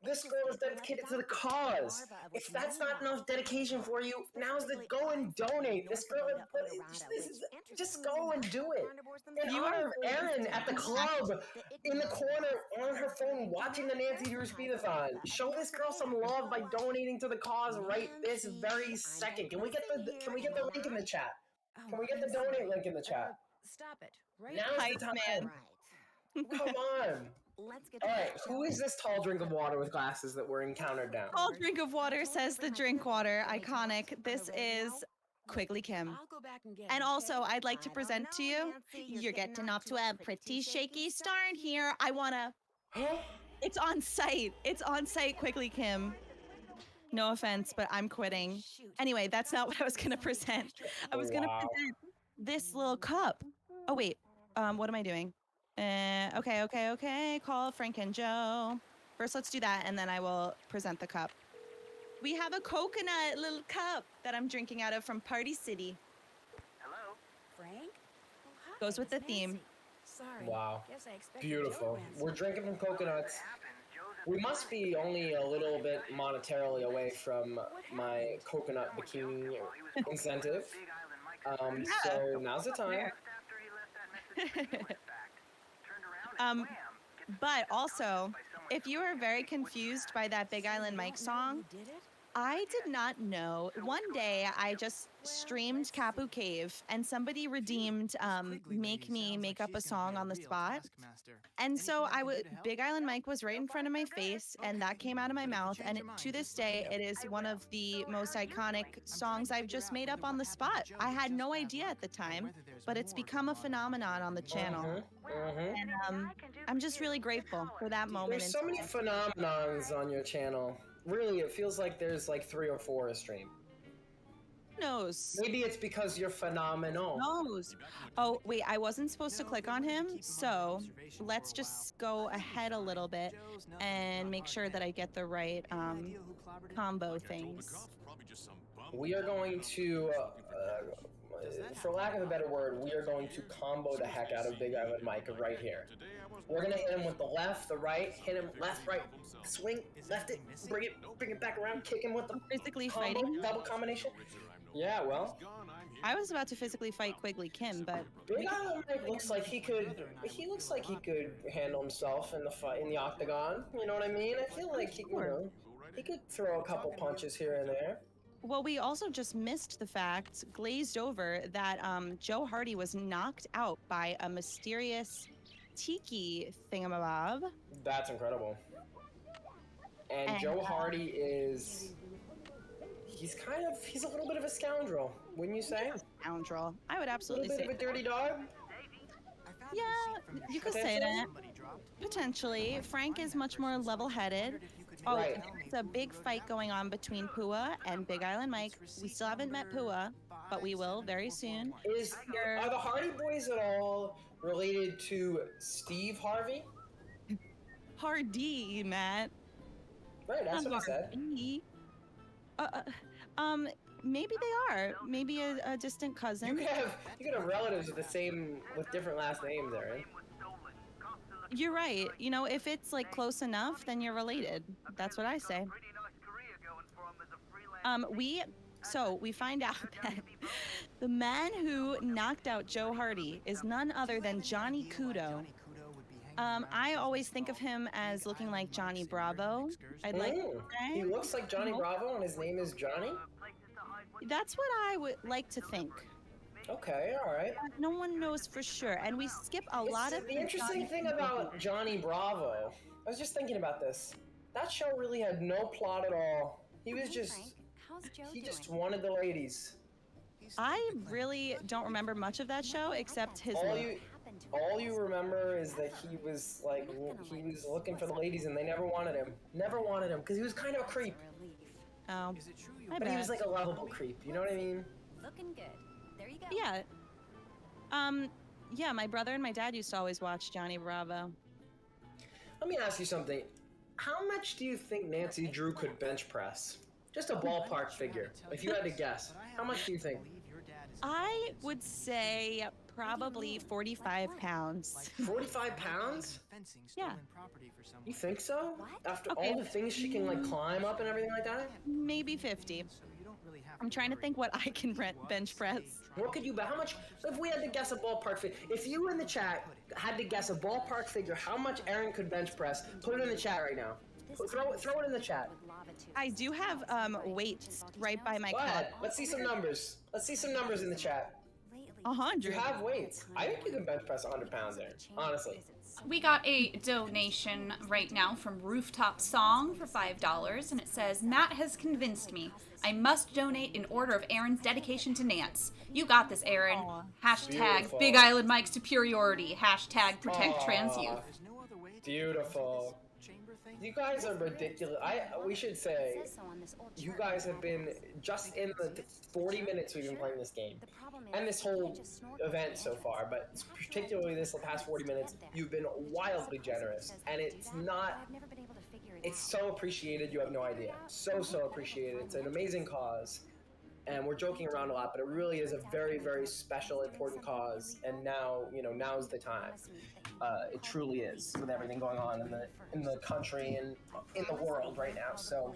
This girl is dedicated to the cause. If that's not enough dedication for you, now's the go and donate. This girl, just go and do it. In honor of Erin at the club, in the corner on her phone, watching the Nancy Drew Speedathon. Show this girl some love by donating to the cause right this very second. Can we get the link in the chat? Can we get the donate link in the chat? Stop it. Right? Now's the time. Come on. All right, who is this tall drink of water with glasses that we're encountered now? Tall drink of water, says the drink water. Iconic. This is Quigley Kim. I'll go back and get And it, also, okay? I'd like to present to you, you're getting off to a pretty shaky start here. I wanna, it's on site. It's on site, Quigley Kim. No offense, but I'm quitting. Anyway, that's not what I was gonna present. I was gonna present this little cup. Oh wait, what am I doing? Okay. Call Frank and Joe. First, let's do that, and then I will present the cup. We have a coconut little cup that I'm drinking out of from Party City. Hello? Frank? Oh, hi, Goes with the it's theme. Nancy. Sorry. Wow. Guess I expected Beautiful. Joe answer. We're drinking from coconuts. We must be only a little bit monetarily away from my coconut bikini incentive. So now's the time. But also, if you are very confused by that Big Island Mike song, Who did it? I did not know. One day I just streamed Kapu Cave and somebody redeemed Make Me Make Up a Song on the spot. And so Big Island Mike was right in front of my face and that came out of my mouth. And to this day, it is one of the most iconic songs I've just made up on the spot. I had no idea at the time, but it's become a phenomenon on the channel. And I'm just really grateful for that moment. There's so many phenomenons on your channel. Really, it feels like there's like 3 or 4 a stream. Who knows? Maybe it's because you're phenomenal. Knows. Oh, wait, I wasn't supposed to click on him, so let's just go ahead a little bit and make sure that I get the right combo things. We are going to, for lack of a better word, we are going to combo the heck out of Big Island Mike right here. We're gonna hit him with the left, the right, hit him left, right, swing, left it, bring it back around, kick him with the Physically combo, fighting? double combination. Yeah, well, I was about to physically fight Quigley Kim, but Big Island Mike looks like he could handle himself in the fight in the octagon. You know what I mean? I feel like he could throw a couple punches here and there. well, we also just missed the fact, glazed over, that Joe Hardy was knocked out by a mysterious tiki thingamabob. That's incredible. And Joe Hardy he's a little bit of a scoundrel, wouldn't you say? Scoundrel. I would A absolutely little say bit of a dirty dog? Yeah, you could say that. Potentially. Frank is much more level-headed. Oh, Right. there's a big fight going on between Pua and Big Island Mike. We still haven't met Pua, but we will very soon. Are the Hardy boys at all related to Steve Harvey? Hardy, Matt. Right, that's what I said. Hardy. Maybe they are. Maybe a distant cousin. You could have relatives with different last names, Erin. You're right. You know, if it's like close enough, then you're related. That's what I say. We find out that the man who knocked out Joe Hardy is none other than Johnny Kudo. I always think of him as looking like Johnny Bravo. I'd like to say. He looks like Johnny Bravo and his name is Johnny? That's what I would like to think. Okay, all right. No one knows for sure, and we skip a lot of the interesting thing about Johnny Bravo. I was just thinking about this. That show really had no plot at all. He was just, Frank, how's Joe he doing? just wanted the ladies. I really don't remember much of that show except his All look. you, all you remember is that he was like, he was looking for the ladies and they never wanted him. Never wanted him because he was kind of a creep. Oh, Is it true you I But he was bet. like a lovable creep. You know what I mean? Looking good. There you go. Yeah. Yeah, my brother and my dad used to always watch Johnny Bravo. Let me ask you something. How much do you think Nancy Drew could bench press? Just a ballpark figure. If you had to guess, how much do you think? I would say probably 45 pounds. 45 pounds? Yeah. You think so? After Okay. all the things she can like climb up and everything like that? Maybe 50. I'm trying to think what I can bench press. What could you bet? How much? If we had to guess a ballpark figure, if you in the chat had to guess a ballpark figure, how much Erin could bench press? Put it in the chat right now. Throw it in the chat. I do have weights right by my Go ahead. cup. Let's see some numbers. Let's see some numbers in the chat. 100. You have weights. I think you can bench press 100 pounds there. Honestly. We got a donation right now from Rooftop Song for $5, and it says, Matt has convinced me. I must donate in order of Erin's dedication to Nance. You got this, Erin. Hashtag Beautiful. Big Island Mike superiority. Hashtag protect trans youth. Beautiful. You guys are ridiculous. We should say, you guys have been, just in the 40 minutes we've been playing this game, and this whole event so far, but particularly this past 40 minutes, you've been wildly generous. And it's not, it's so appreciated, you have no idea. So appreciated. It's an amazing cause. And we're joking around a lot, but it really is a very, very special, important cause. And now, now's the time. It truly is, with everything going on in the country and in the world right now. So,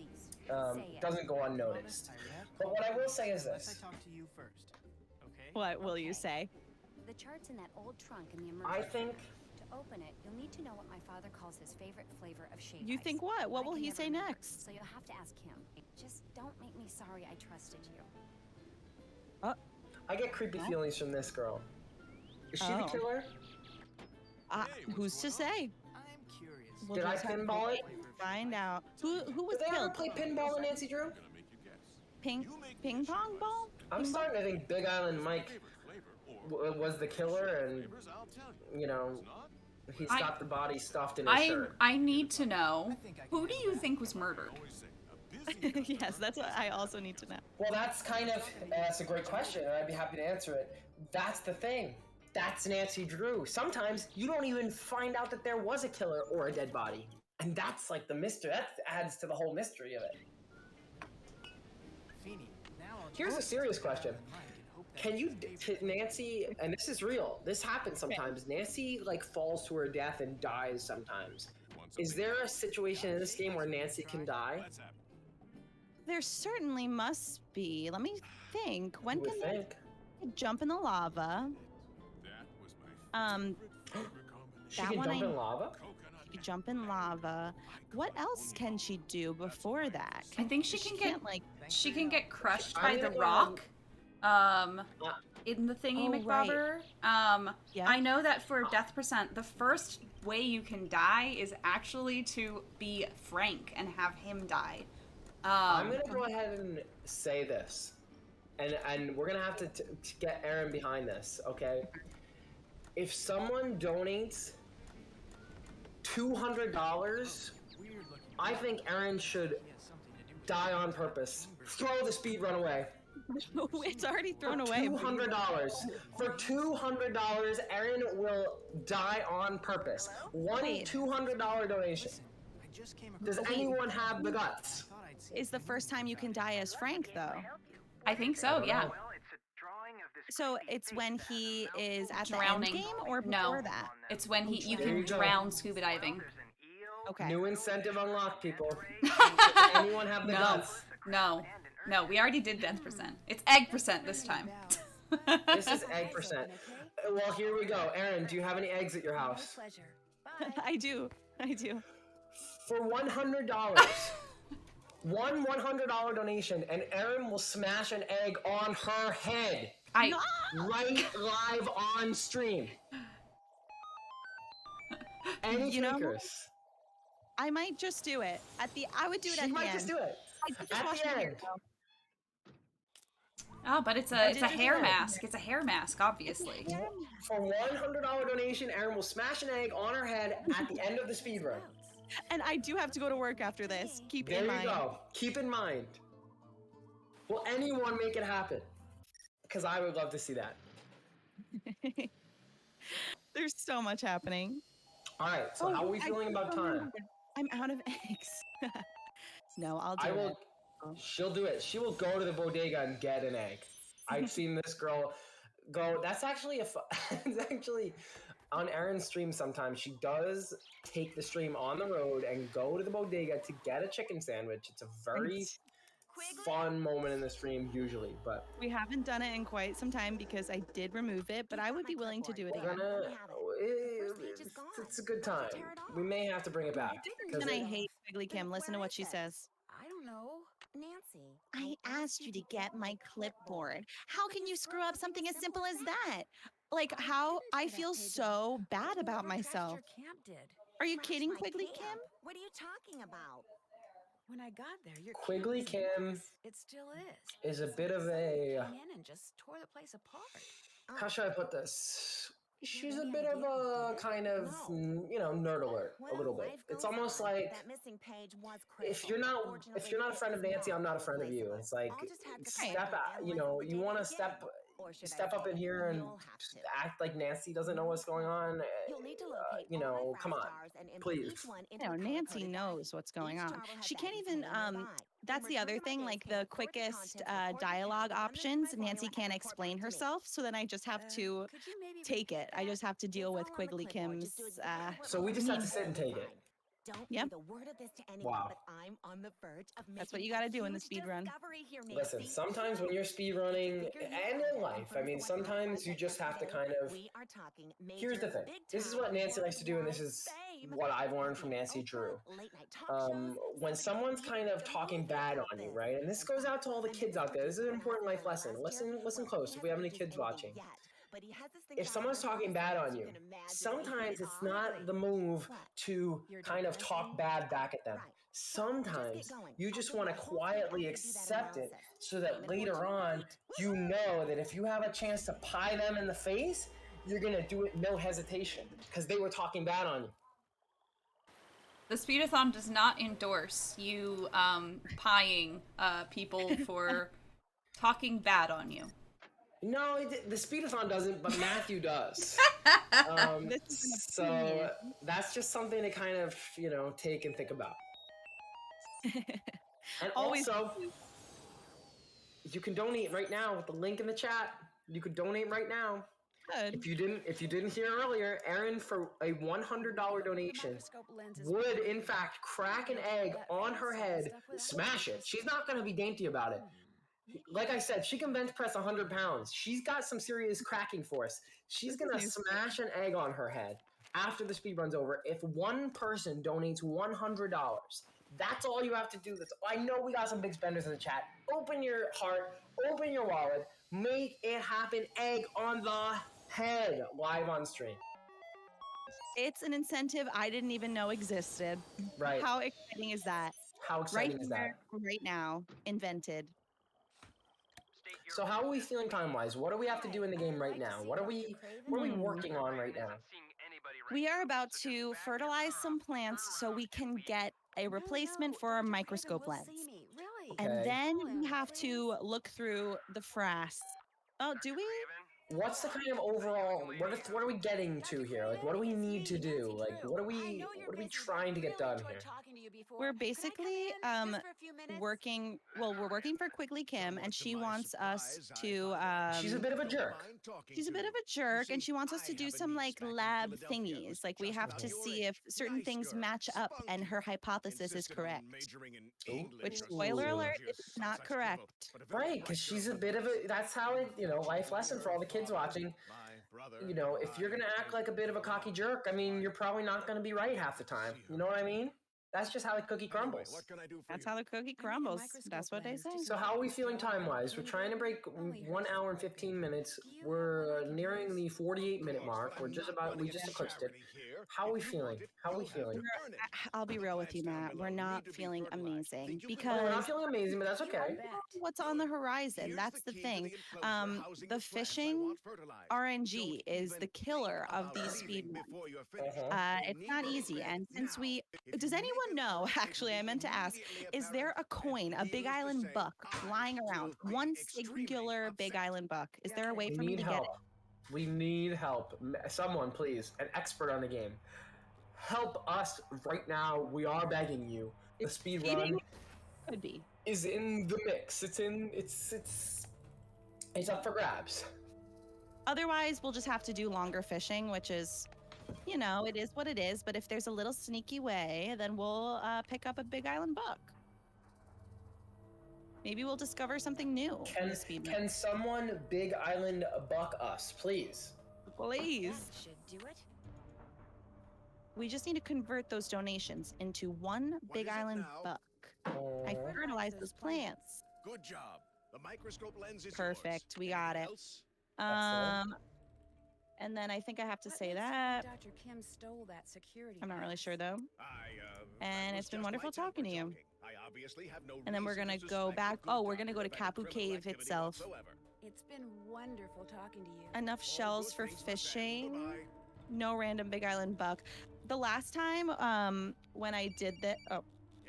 doesn't go unnoticed. But what I will say is this. What will you say? The chart's in that old trunk in the I emergency. think To open it, you'll need to know what my father calls his favorite flavor of shaved You ice. think what? What I will can he never say remember, next? So you'll have to ask him. Just don't make me sorry I trusted you. I get creepy feelings from this girl. Is she the Oh. killer? Who's to say? I'm curious. We'll Did I just have to pinball it? Find out. Who was Did they ever killed? play pinball in Nancy Drew? Ping pong ball? I'm starting to think Big Island Mike was the killer, and he's got the body stuffed in his shirt. I need to know, who do you think was murdered? Yes, that's what I also need to know. Well, that's a great question, and I'd be happy to answer it. That's the thing. That's Nancy Drew. Sometimes you don't even find out that there was a killer or a dead body. And that's like the mystery. That adds to the whole mystery of it. Here's a serious question. Can you, Nancy, and this is real, this happens sometimes, Nancy falls to her death and dies sometimes. Is there a situation in this game where Nancy can die? There certainly must be. Let me think. When You would can think. they jump in the lava? She that can one jump I- in lava? She could jump in lava. What else can she do before that? I think she can get can't, she can get crushed I'm by the gonna go rock. In the thingy Oh, right. McBobber. Yeah. I know that for death percent, the first way you can die is actually to be Frank and have him die. I'm gonna go ahead and say this, and we're gonna have to get Erin behind this, okay? If someone donates $200, I think Erin should die on purpose. Throw the speed run away. It's already thrown For away. $200. For $200, Erin will die on purpose. One Wait. $200 donation. Does anyone have the guts? Is the first time you can die as Frank, though? I think so, yeah. So it's when he is at Drowning. the end game or No. before that? It's when you There can you go. drown scuba diving. Okay. New incentive unlocked, people. Does anyone have the No. guts? No, we already did death percent. It's egg percent this time. This is egg percent. Well, here we go. Erin, do you have any eggs at your house? Pleasure. Bye. I do. For $100, one $100 donation, and Erin will smash an egg on her head. Right live on stream. Any You know- takers? I might just do it I would do it She at the might end. just do it. I did just At watch the video, end. though. Oh, but it's I a did just hair do it. mask. It's a hair mask, obviously. For $100 donation, Erin will smash an egg on her head at the end of the speedrun. And I do have to go to work after this. Keep There in you mind. go. Keep in mind. Will anyone make it happen? Because I would love to see that. There's so much happening. All right. So how are we I feeling just about time? remembered. I'm out of eggs. No, I'll do I it. will. She'll do it. She will go to the bodega and get an egg. I've seen this girl go. That's actually it's actually on Erin's stream. Sometimes she does take the stream on the road and go to the bodega to get a chicken sandwich. It's a very fun moment in the stream usually, but We haven't done it in quite some time because I did remove it, but I would be willing to do it we're again. gonna. It's a good time. We may have to bring it back. And I hate Quigley Kim. Listen to what she says. I don't know. Nancy, I asked you to get my clipboard. How can you screw up something as simple as that? Like, how I feel so bad about myself. Camp did. Are you Smash kidding, my Quigley camp. Kim? What are you talking about? When I got there, your Quigley camp was a Kim mess. It still is. is a bit of Someone a. came in and just tore the place apart. How should I put this? She's a any bit of idea who a did it? kind of, No. nerd alert a Well, little bit. life It's goes almost on. like That missing page was if critical. you're not Unfortunately, a friend of it is Nancy, I'm not a friend of replaceable. you. It's like I'll just have to step find out, and you live know, with you it want to again. step Or should I step up say, in here and you'll have to. act like Nancy doesn't know what's going on. You'll need to locate You all my know, come frost on, stars and input please. each one into You know, a Nancy color-coded knows what's going Each on. jar will have She that can't detail even, nearby. that's In the other return for my thing, base like page, the sort quickest contents according to dialogue the abundance of my options, formula Nancy and can't report explain back to me. herself, so then I just have to Could you maybe take it. I just have to deal It's with all on the Quigley clipboard. Kim's, Just do exactly what So we my just have to mom sit and said. take it. Don't Yep. breathe a word of this to anyone, Wow. but I'm on the verge of making That's what you a gotta do in the huge speed run. discovery here, Listen, Nancy. sometimes when you're speedrunning Figure you and out in that. life, I First, mean, the one sometimes I you read just have to yesterday, kind of. we are talking Here's the major, thing. big This is time, what Nancy likes to do, and this worldwide is fame. what I've learned from Talking Nancy Drew. Oprah, late night talk shows, When somebody someone's made kind a of talking movie bad about on you, this. right? And this In goes fact, out to all the when kids Mr. out there. This is an Drew went out important for life dinner lesson. last year, Listen well, close. he If we have any hasn't kids reached 80 watching, yet, but he has this thing if down someone's so talking awesome bad that on you, can imagine sometimes it it's not all. the move What? to You're kind of talk depressing? bad back at them. Right. Sometimes you I'll just give want you to the whole thing quietly after you do that accept it analysis. so that Payment later 14 on feet. you know that if you have a chance to pie them in the face, you're going to do it no hesitation because they were talking bad on you. The Speedathon does not endorse you pieing people for talking bad on you. No, the Speedathon doesn't, but Matthew does. This is an So opinion. that's just something to kind of, take and think about. And Always also, you can donate right now with the link in the chat. You could donate right now. good. If you didn't hear earlier, Erin for a $100 donation would in fact crack an egg on her head, smash it. She's not going to be dainty about it. Like I said, she can bench press 100 pounds. She's got some serious cracking force. She's going to smash an egg on her head after the speed run's over. If one person donates $100, that's all you have to do. I know we got some big spenders in the chat. Open your heart, open your wallet, make it happen. Egg on the head live on stream. It's an incentive I didn't even know existed. Right. How exciting is that? How exciting is that? Here, right now, invented. So how are we feeling time-wise? What do we have to do in the game right now? What are we working on right now? We are about to fertilize some plants so we can get a replacement for our microscope lens. Okay. And then we have to look through the frass. Oh, do we? What's the kind of overall? What are we getting to here? Like, what do we need to do? Like, what are we trying to get done here? We're basically working. Well, we're working for Quigley Kim, and she wants us to. She's a bit of a jerk. She's a bit of a jerk, and she wants us to do some like lab thingies. Like we have to see if certain things match up, and her hypothesis is correct. Which, spoiler alert, is not correct. Right, because she's a bit of a. That's how it. Life lesson for all the kids watching. If you're gonna act like a bit of a cocky jerk, I mean, you're probably not gonna be right half the time. You know what I mean? That's just how the cookie crumbles. That's how the cookie crumbles. That's what they say. So how are we feeling time-wise? We're trying to break 1 hour and 15 minutes. We're nearing the 48-minute mark. We just eclipsed it. How are we feeling? How are we feeling? I'll be real with you, Matt. We're not feeling amazing Okay, we're because not feeling amazing, but that's okay. what's on the horizon. That's the thing. The fishing RNG is the killer of these speedruns. It's not easy. And since does anyone know, actually, I meant to ask, is there a coin, a Big Island buck lying around? One singular Big Island buck. Is there a way for me to get it? We need help. Someone, please, an expert on the game. Help us right now. We are begging you. The speed run could be is in the mix. It's up for grabs. Otherwise, we'll just have to do longer fishing, which is, you know, it is what it is. But if there's a little sneaky way, then we'll pick up a Big Island buck. Maybe we'll discover something new. Can someone Big Island buck us, please? Please. That should do it. We just need to convert those donations into one Big Island buck. I fertilize those plants. Good job. The microscope lens is Perfect. yours. We got it. And then I think I have to say that. Dr. Kim stole that security. I'm not really sure though. And it's been wonderful talking to you. I obviously have no And then we're gonna go back. Oh, we're gonna go to Kapu Cave itself. It's been wonderful talking to you. Enough shells for fishing. No random Big Island buck. The last time, when I did that.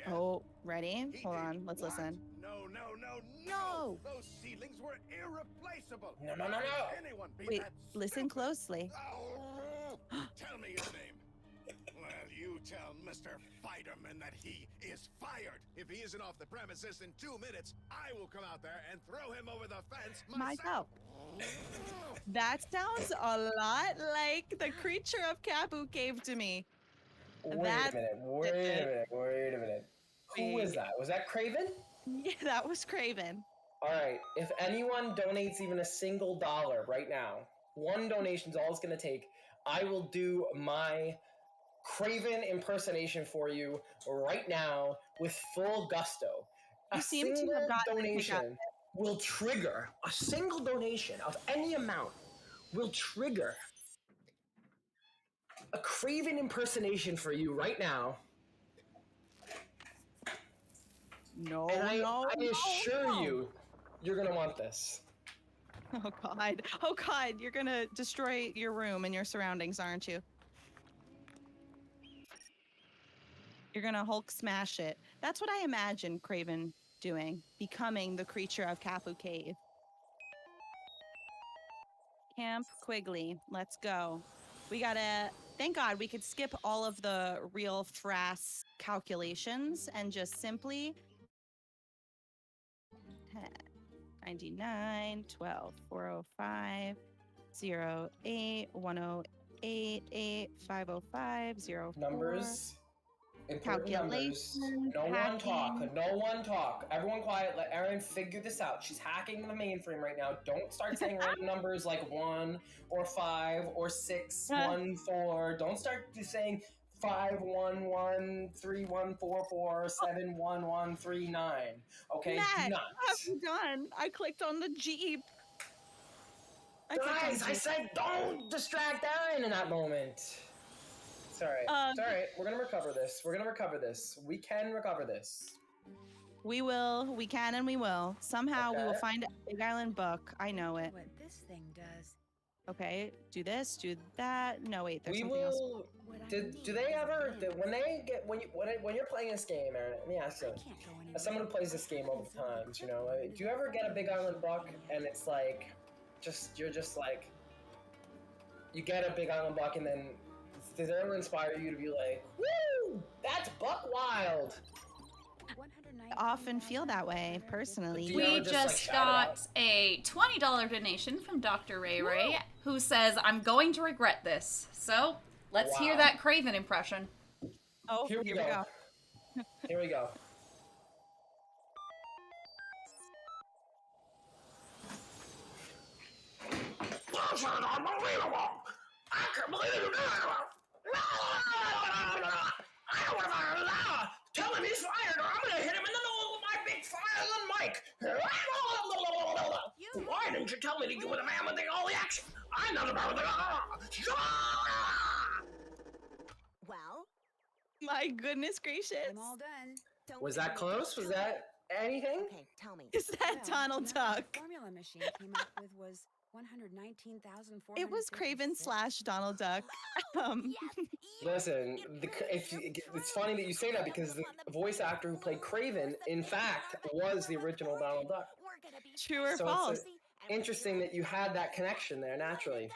Oh, ready? Hold on. Let's listen. No! Those seedlings were irreplaceable. No. Anyone be Wait, that listen closely. Tell me your name. Well, you tell Mr. Fighterman that he is fired. If he isn't off the premises in 2 minutes, I will come out there and throw him over the fence myself. That sounds a lot like the Creature of Kapu Cave to me. Wait a minute. Who was that? Was that Craven? Yeah, that was Craven. All right. If anyone donates even a single dollar right now, one donation's all it's going to take. I will do my Craven impersonation for you right now with full gusto. You seem to have gotten donation will trigger a single donation of any amount will trigger a Craven impersonation for you right now. No, and I assure you, you're gonna want this. Oh God, you're gonna destroy your room and your surroundings, aren't you? You're gonna Hulk smash it. That's what I imagine Craven doing, becoming the Creature of Kapu Cave. Camp Quigley, let's go. We gotta, thank God we could skip all of the real frass calculations and just simply 99, 12, 405, 08, 108, 8, 505, 04. Numbers. Important numbers. No one talk. Everyone quiet. Let Erin figure this out. She's hacking the mainframe right now. Don't start saying random numbers like 1 or 5 or 6, 1, 4. Don't start saying 5, 1, 1, 3, 1, 4, 4, 7, 1, 1, 3, 9. Okay? Matt, Do not. I'm done. I clicked on the Jeep. Guys, I said don't distract Erin in that moment. It's alright. It's alright. We're gonna recover this. We can recover this. We will. We can and we will. Somehow we will find a Big Island book. I know it. What this thing does. Okay, do this, do that. No, wait, there's We something else. will. Do they ever? When you're playing this game, Erin? Let me ask you. As someone who plays this game all the times, you know, do you ever get a Big Island buck and it's like, you're just like, you get a Big Island buck and then does it ever inspire you to be like, woo, that's buck wild? I often feel that way, personally. We just got a $20 donation from Dr. Ray Ray, who says, I'm going to regret this. So, let's hear that Craven impression. Oh, here we go. Here we go. That's unbelievable! I can't believe you did it! Tell him he's fired, or I'm gonna hit him in the nose with my big fireman mic! Why didn't you tell me that you were the man with all the action? I'm not about the... My goodness gracious. I'm all done. Was that close? Was that anything? Okay, tell me. Is that Donald The Duck? formula machine came up with was 119,400. It was Craven / Donald Duck. Listen, it's funny that you say that because the voice actor who played Craven, in fact, was the original Donald Duck. True or So false? it's interesting that you had that connection there naturally.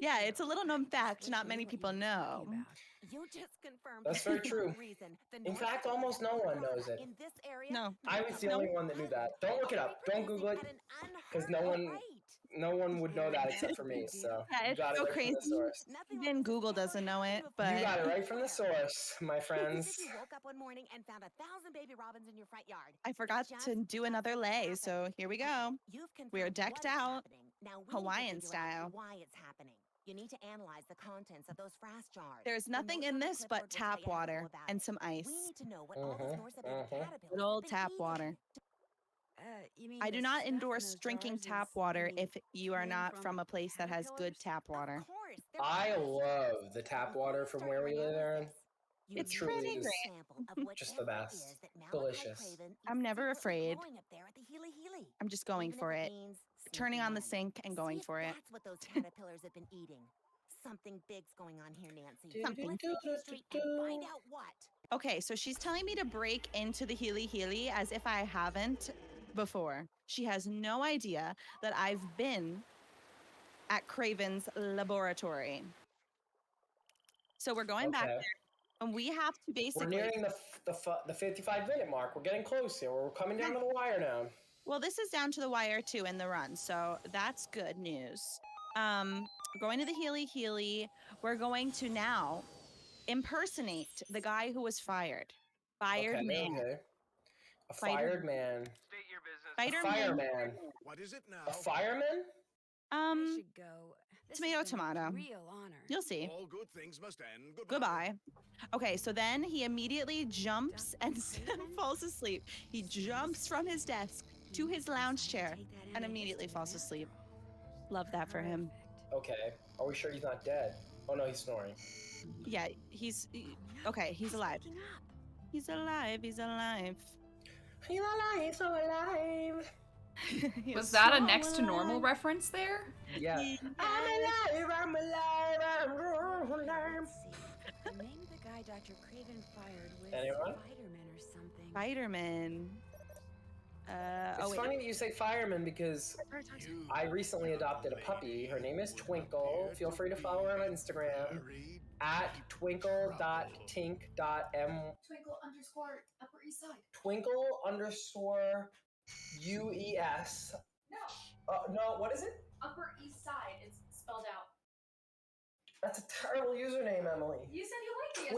Yeah, it's a little known fact not many people know. You just confirmed. That's very true. Reason. In fact, almost no one knows it. In this area, No. I was the only one that knew that. Don't look it up. Don't Google it, because no one would know that except for me. So Yeah, you it's got it so right from crazy. the source. Even Google doesn't know it, You but got it right from the source, my friends. You woke up one morning and found 1,000 baby robins in your front yard. I forgot to do another lay, so here we go. We are decked out, Hawaiian style. Why it's happening. You need to analyze the contents of those frass jars. There's nothing in this but tap water and some ice. We need to know what all those North American caterpillars Good old have been tap eating. water. You mean I the do not stuff in endorse those drinking jars tap is, water I mean, if you are came not from a place that has good caterpillars? tap water. Of course, they're I delicious. love the tap water from where we live, Erin. You It's need pretty a great. sample of Just the whatever it best. is that Malachi Delicious. Craven I'm is never secretly afraid. growing up there at the Healy Healy. I'm just going Even for if it. means Turning on the sneaking sink and going See if for it. That's what those caterpillars have been eating. Something big's going on here, Nancy. Something. Let's hit the street and find out what. Okay, so she's telling me to break into the Healy Healy as if I haven't before. She has no idea that I've been at Craven's laboratory. So we're going back Okay. there, and we have to We're basically. nearing the 55-minute mark. We're getting close here. We're coming down to the wire now. Well, this is down to the wire too in the run, so that's good news. We're going to the Healy Healy. We're going to now impersonate the guy who was fired. Fired Okay, man. okay. A Fired- fired man. State your business. A Fireman. fireman. What is it now? A fireman? I should go. This tomato, has been a tomato. Real honor. You'll see. All good things must end. Goodbye. Okay, so then he immediately jumps and falls asleep. He jumps from his desk to his lounge chair and immediately falls asleep. Love that for him. Okay. Are we sure he's not dead? Oh no, he's snoring. Yeah, okay, he's alive. He's alive, he's alive. He's alive, so alive. He Was is that a so next to normal alive. reference there? Yeah. I'm alive, I'm alive, I'm alive. The name of the guy Dr. Craven fired was Anyone? Spider-Man or something. Spider-Man. It's funny that you say fireman because I recently adopted a puppy. Her name is Twinkle. Feel free to follow her on Instagram at twinkle.tink.m. Twinkle_UES. No, what is it? Upper East Side. It's spelled out. That's a terrible username, Emily. You said you liked it.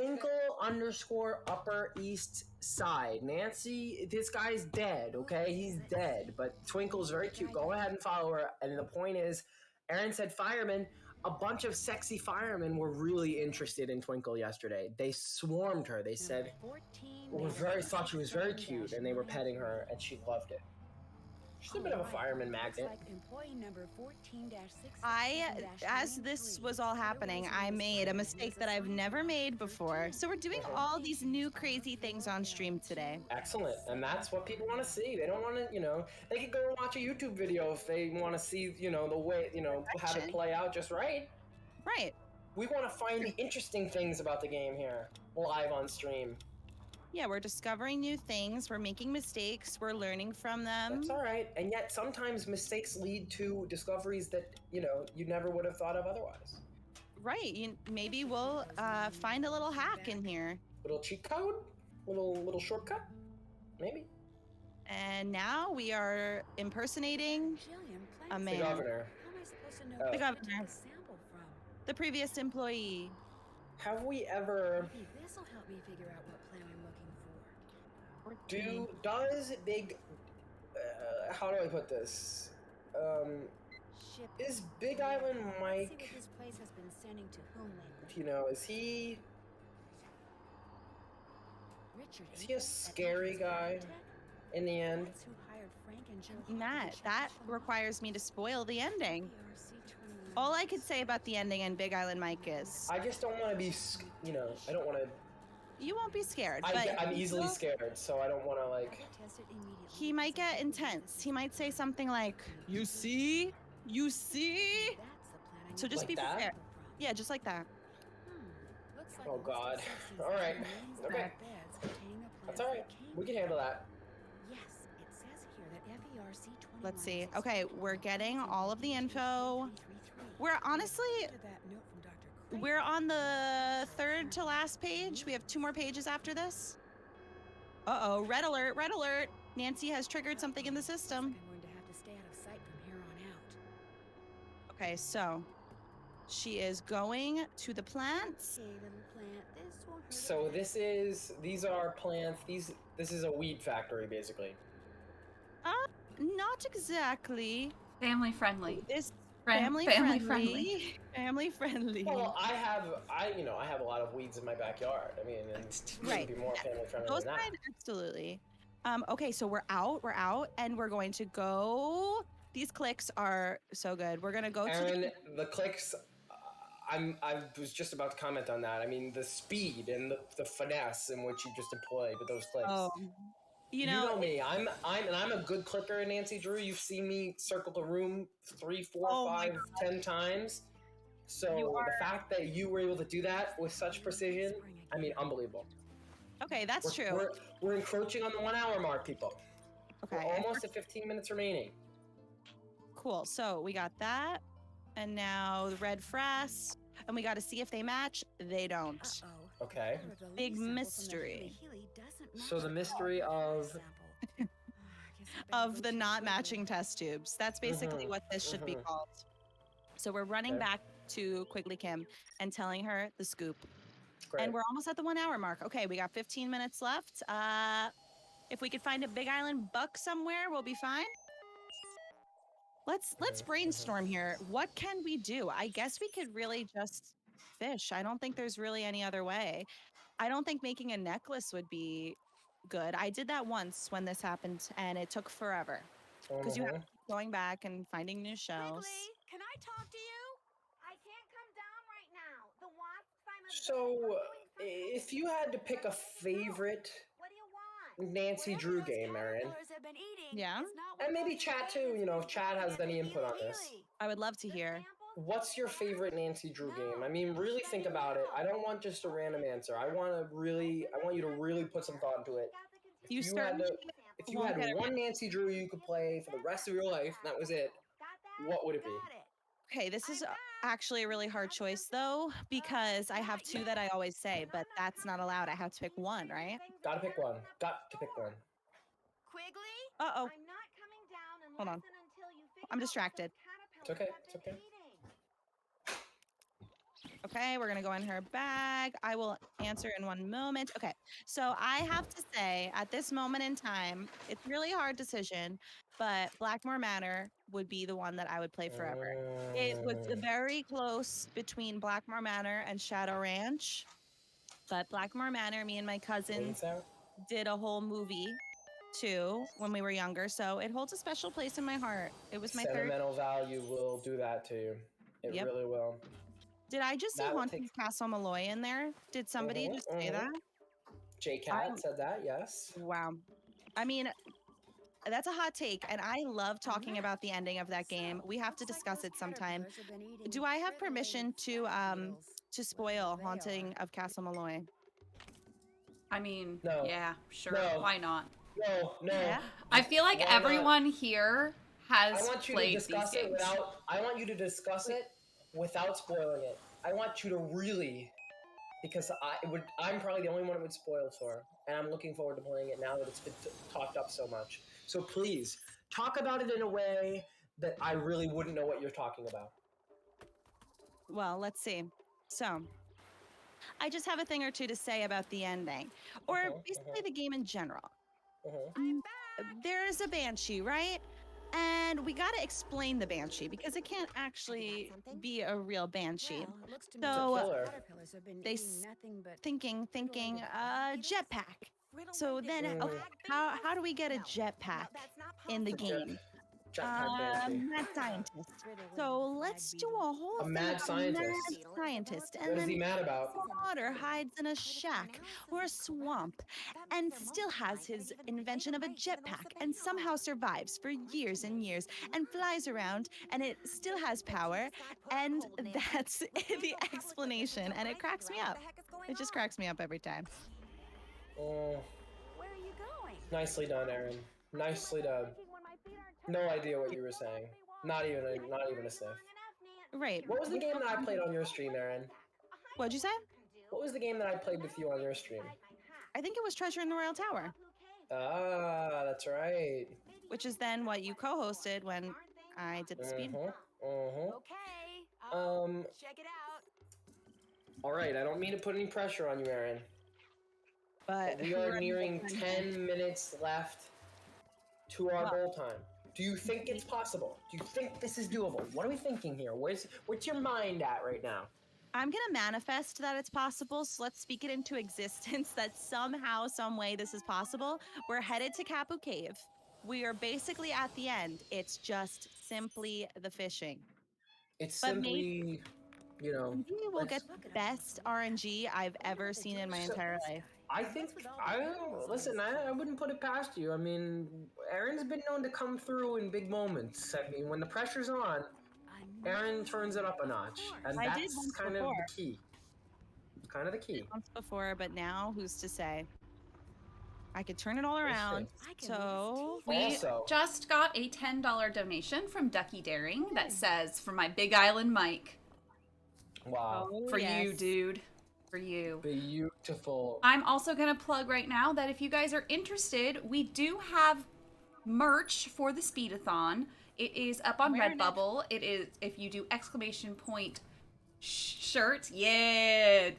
Twinkle_Upper East Side. Nancy, this guy's dead, okay? He's dead. But Twinkle's very cute. Go ahead and follow her. And the point is, Erin said fireman. A bunch of sexy firemen were really interested in Twinkle yesterday. They swarmed her. They said, thought she was very cute, and they were petting her, and she loved it. She's a bit of a fireman magnet. As this was all happening, I made a mistake that I've never made before. So we're doing all these new crazy things on stream today. Excellent. And that's what people want to see. They don't want to, they could go and watch a YouTube video if they want to see, the way, have it play out just right. Right. We want to find the interesting things about the game here, live on stream. Yeah, we're discovering new things. We're making mistakes. We're learning from them. That's all right. And yet sometimes mistakes lead to discoveries that, you never would have thought of otherwise. Right. Maybe we'll find a little hack in here. Little cheat code? Little shortcut? Maybe. And now we are impersonating a man. The governor. How am I supposed to know The where to governor. take the sample from? The previous employee. Have we ever... Maybe this'll help me figure out what plan I'm looking for. Does Big... how do I put this? Ship. Is Big Island See what Mike... this place has been sending to whom lately. Is he... Richard. Is he a scary guy in the end? That's who hired Frank and Joe Matt, Hawkins that from requires me to spoil the ending. PRC 21. All I could say about the ending in Big Island Mike is... I just don't want to be, I don't want to You won't be scared. I'm easily scared, so I don't want to like. He might get intense. He might say something like, "You see? You see?" So just Like be that? prepared. Yeah, just like that. Oh God. All right. Okay. That's all right. We can handle that. Yes, it says here that FERC 21. Let's see. Okay, we're getting all of the info. We're honestly, we're on the third to last page. We have 2 more pages after this. Uh-oh, red alert, red alert. Nancy has triggered something in the system. I'm going to have to stay out of sight from here on out. Okay, so she is going to the plants. Okay, little plant, this won't hurt a So bit. these are plants. This is a weed factory, basically. Not exactly. Family friendly. This Family friendly. Family friendly. Well, I have a lot of weeds in my backyard. I mean, and it Right. would be more family friendly Those than that. kind, absolutely. Okay, so we're out, and we're going to go. These clicks are so good. We're gonna go to Erin, the clicks. I was just about to comment on that. I mean, the speed and the finesse in which you just employed with those clicks. Oh, you You know, know me. I'm a good clicker, Nancy Drew. You've seen me circle the room 3, 4, Oh my 5, 10 times. So You are- the fact that you were able to do that with such precision, I mean, unbelievable. okay, that's true. We're encroaching on the 1 hour mark, people. Okay, We're almost at 15 minutes remaining. cool. So we got that, and now the red frass, and we got to see if they match. They don't. Uh-oh. Okay. Big mystery So the mystery of of the not matching test tubes. That's basically what this should be called. So we're running Okay. back to Quigley Kim and telling her the scoop. Great. And we're almost at the 1 hour mark. Okay, we got 15 minutes left. If we could find a Big Island buck somewhere, we'll be fine. Let's brainstorm here. What can we do? I guess we could really just fish. I don't think there's really any other way. I don't think making a necklace would be good. I did that once when this happened, and it took forever because you have to keep going back and finding new shells. Can I talk to you? I can't come down right now. The wasps I'm So, if you had to pick a favorite What do you want? Nancy Drew game, Erin, Yeah, and maybe chat too, if chat has any input on this. I would love to hear. What's your favorite Nancy Drew game? I mean, really think about it. I don't want just a random answer. I want you to really put some thought into it. If you had one Nancy Drew you could play for the rest of your life, and that was it, what would it be? Okay, this is actually a really hard choice though, because I have 2 that I always say, but that's not allowed. I have to pick one, right? Gotta pick one. Got to pick one. Quigley? Uh-oh. I'm not coming down and Hold on. listen until you figure I'm out distracted. It's okay. It's okay. Okay, we're gonna go in her bag. I will answer in 1 moment. Okay, so I have to say, at this moment in time, it's really a hard decision, but Blackmore Manor would be the one that I would play forever. It was very close between Blackmore Manor and Shadow Ranch, but Blackmore Manor, me and my cousins did a whole movie too when we were younger, so it holds a special place in my heart. It was my third. Sentimental value will do that to you. It Yep. really will. Did I just see That would Haunted Castle Malloy in there? Did somebody just say that? J-Cat said that, yes. Wow. I mean, that's a hot take, and I love talking about the ending of that game. We have to discuss it sometime. Do I have permission to spoil Haunting of Castle Malloy? I mean, No. yeah, sure. No. Why not? No. Yeah. I feel like Why not? everyone here has I want you to played these discuss it games. I want you to discuss it without spoiling it. I want you to really, because I'm probably the only one it would spoil for, and I'm looking forward to playing it now that it's been talked up so much. So please, talk about it in a way that I really wouldn't know what you're talking about. Well, let's see. So, I just have a thing or two to say about the ending, or basically the game in general. There's a banshee, right? And we got to explain the banshee because it can't actually be a real banshee. So they thinking jetpack. So then how do we get a jetpack in the game? Jetpack Nancy. Mad scientist. So let's do a whole A thing mad about scientist? mad scientist, and What is then he mad about? water hides in a shack or a swamp, and still has his invention of a jetpack, and somehow survives for years and years, and flies around, and it still has power, and that's the explanation, and it cracks me up. It just cracks me up every time. Oh, Where are you going? nicely done, Erin. Nicely done. No idea what you were saying. Not even a sniff. Right. What was the game that I played on your stream, Erin? What'd you say? What was the game that I played with you on your stream? I think it was Treasure in the Royal Tower, Ah, that's right. which is then what you co-hosted when I did the speed. Check it out. All right, I don't mean to put any pressure on you, Erin. But We are nearing 10 minutes left to our goal time. Do you think it's possible? Do you think this is doable? What are we thinking here? What's your mind at right now? I'm gonna manifest that it's possible, so let's speak it into existence that somehow, some way this is possible. We're headed to Kapu Cave. We are basically at the end. It's just simply the fishing. It's But simply, you know. Maybe we'll get the best RNG I've ever seen in my entire life. I think listen. I wouldn't put it past you. I mean, Erin's been known to come through in big moments. I mean, when the pressure's on, Erin turns it up a notch, and I did that's once kind before. of the key. Kind of the key. Once before, but now who's to say? I could turn it all around. So We Also- just got a $10 donation from Ducky Daring that says, "For my Big Island Mike." Wow. For you, dude. For you. Beautiful. I'm also going to plug right now that if you guys are interested, we do have merch for the Speedathon. It is up on Redbubble. It is, if you do ! Shirt. Yeah.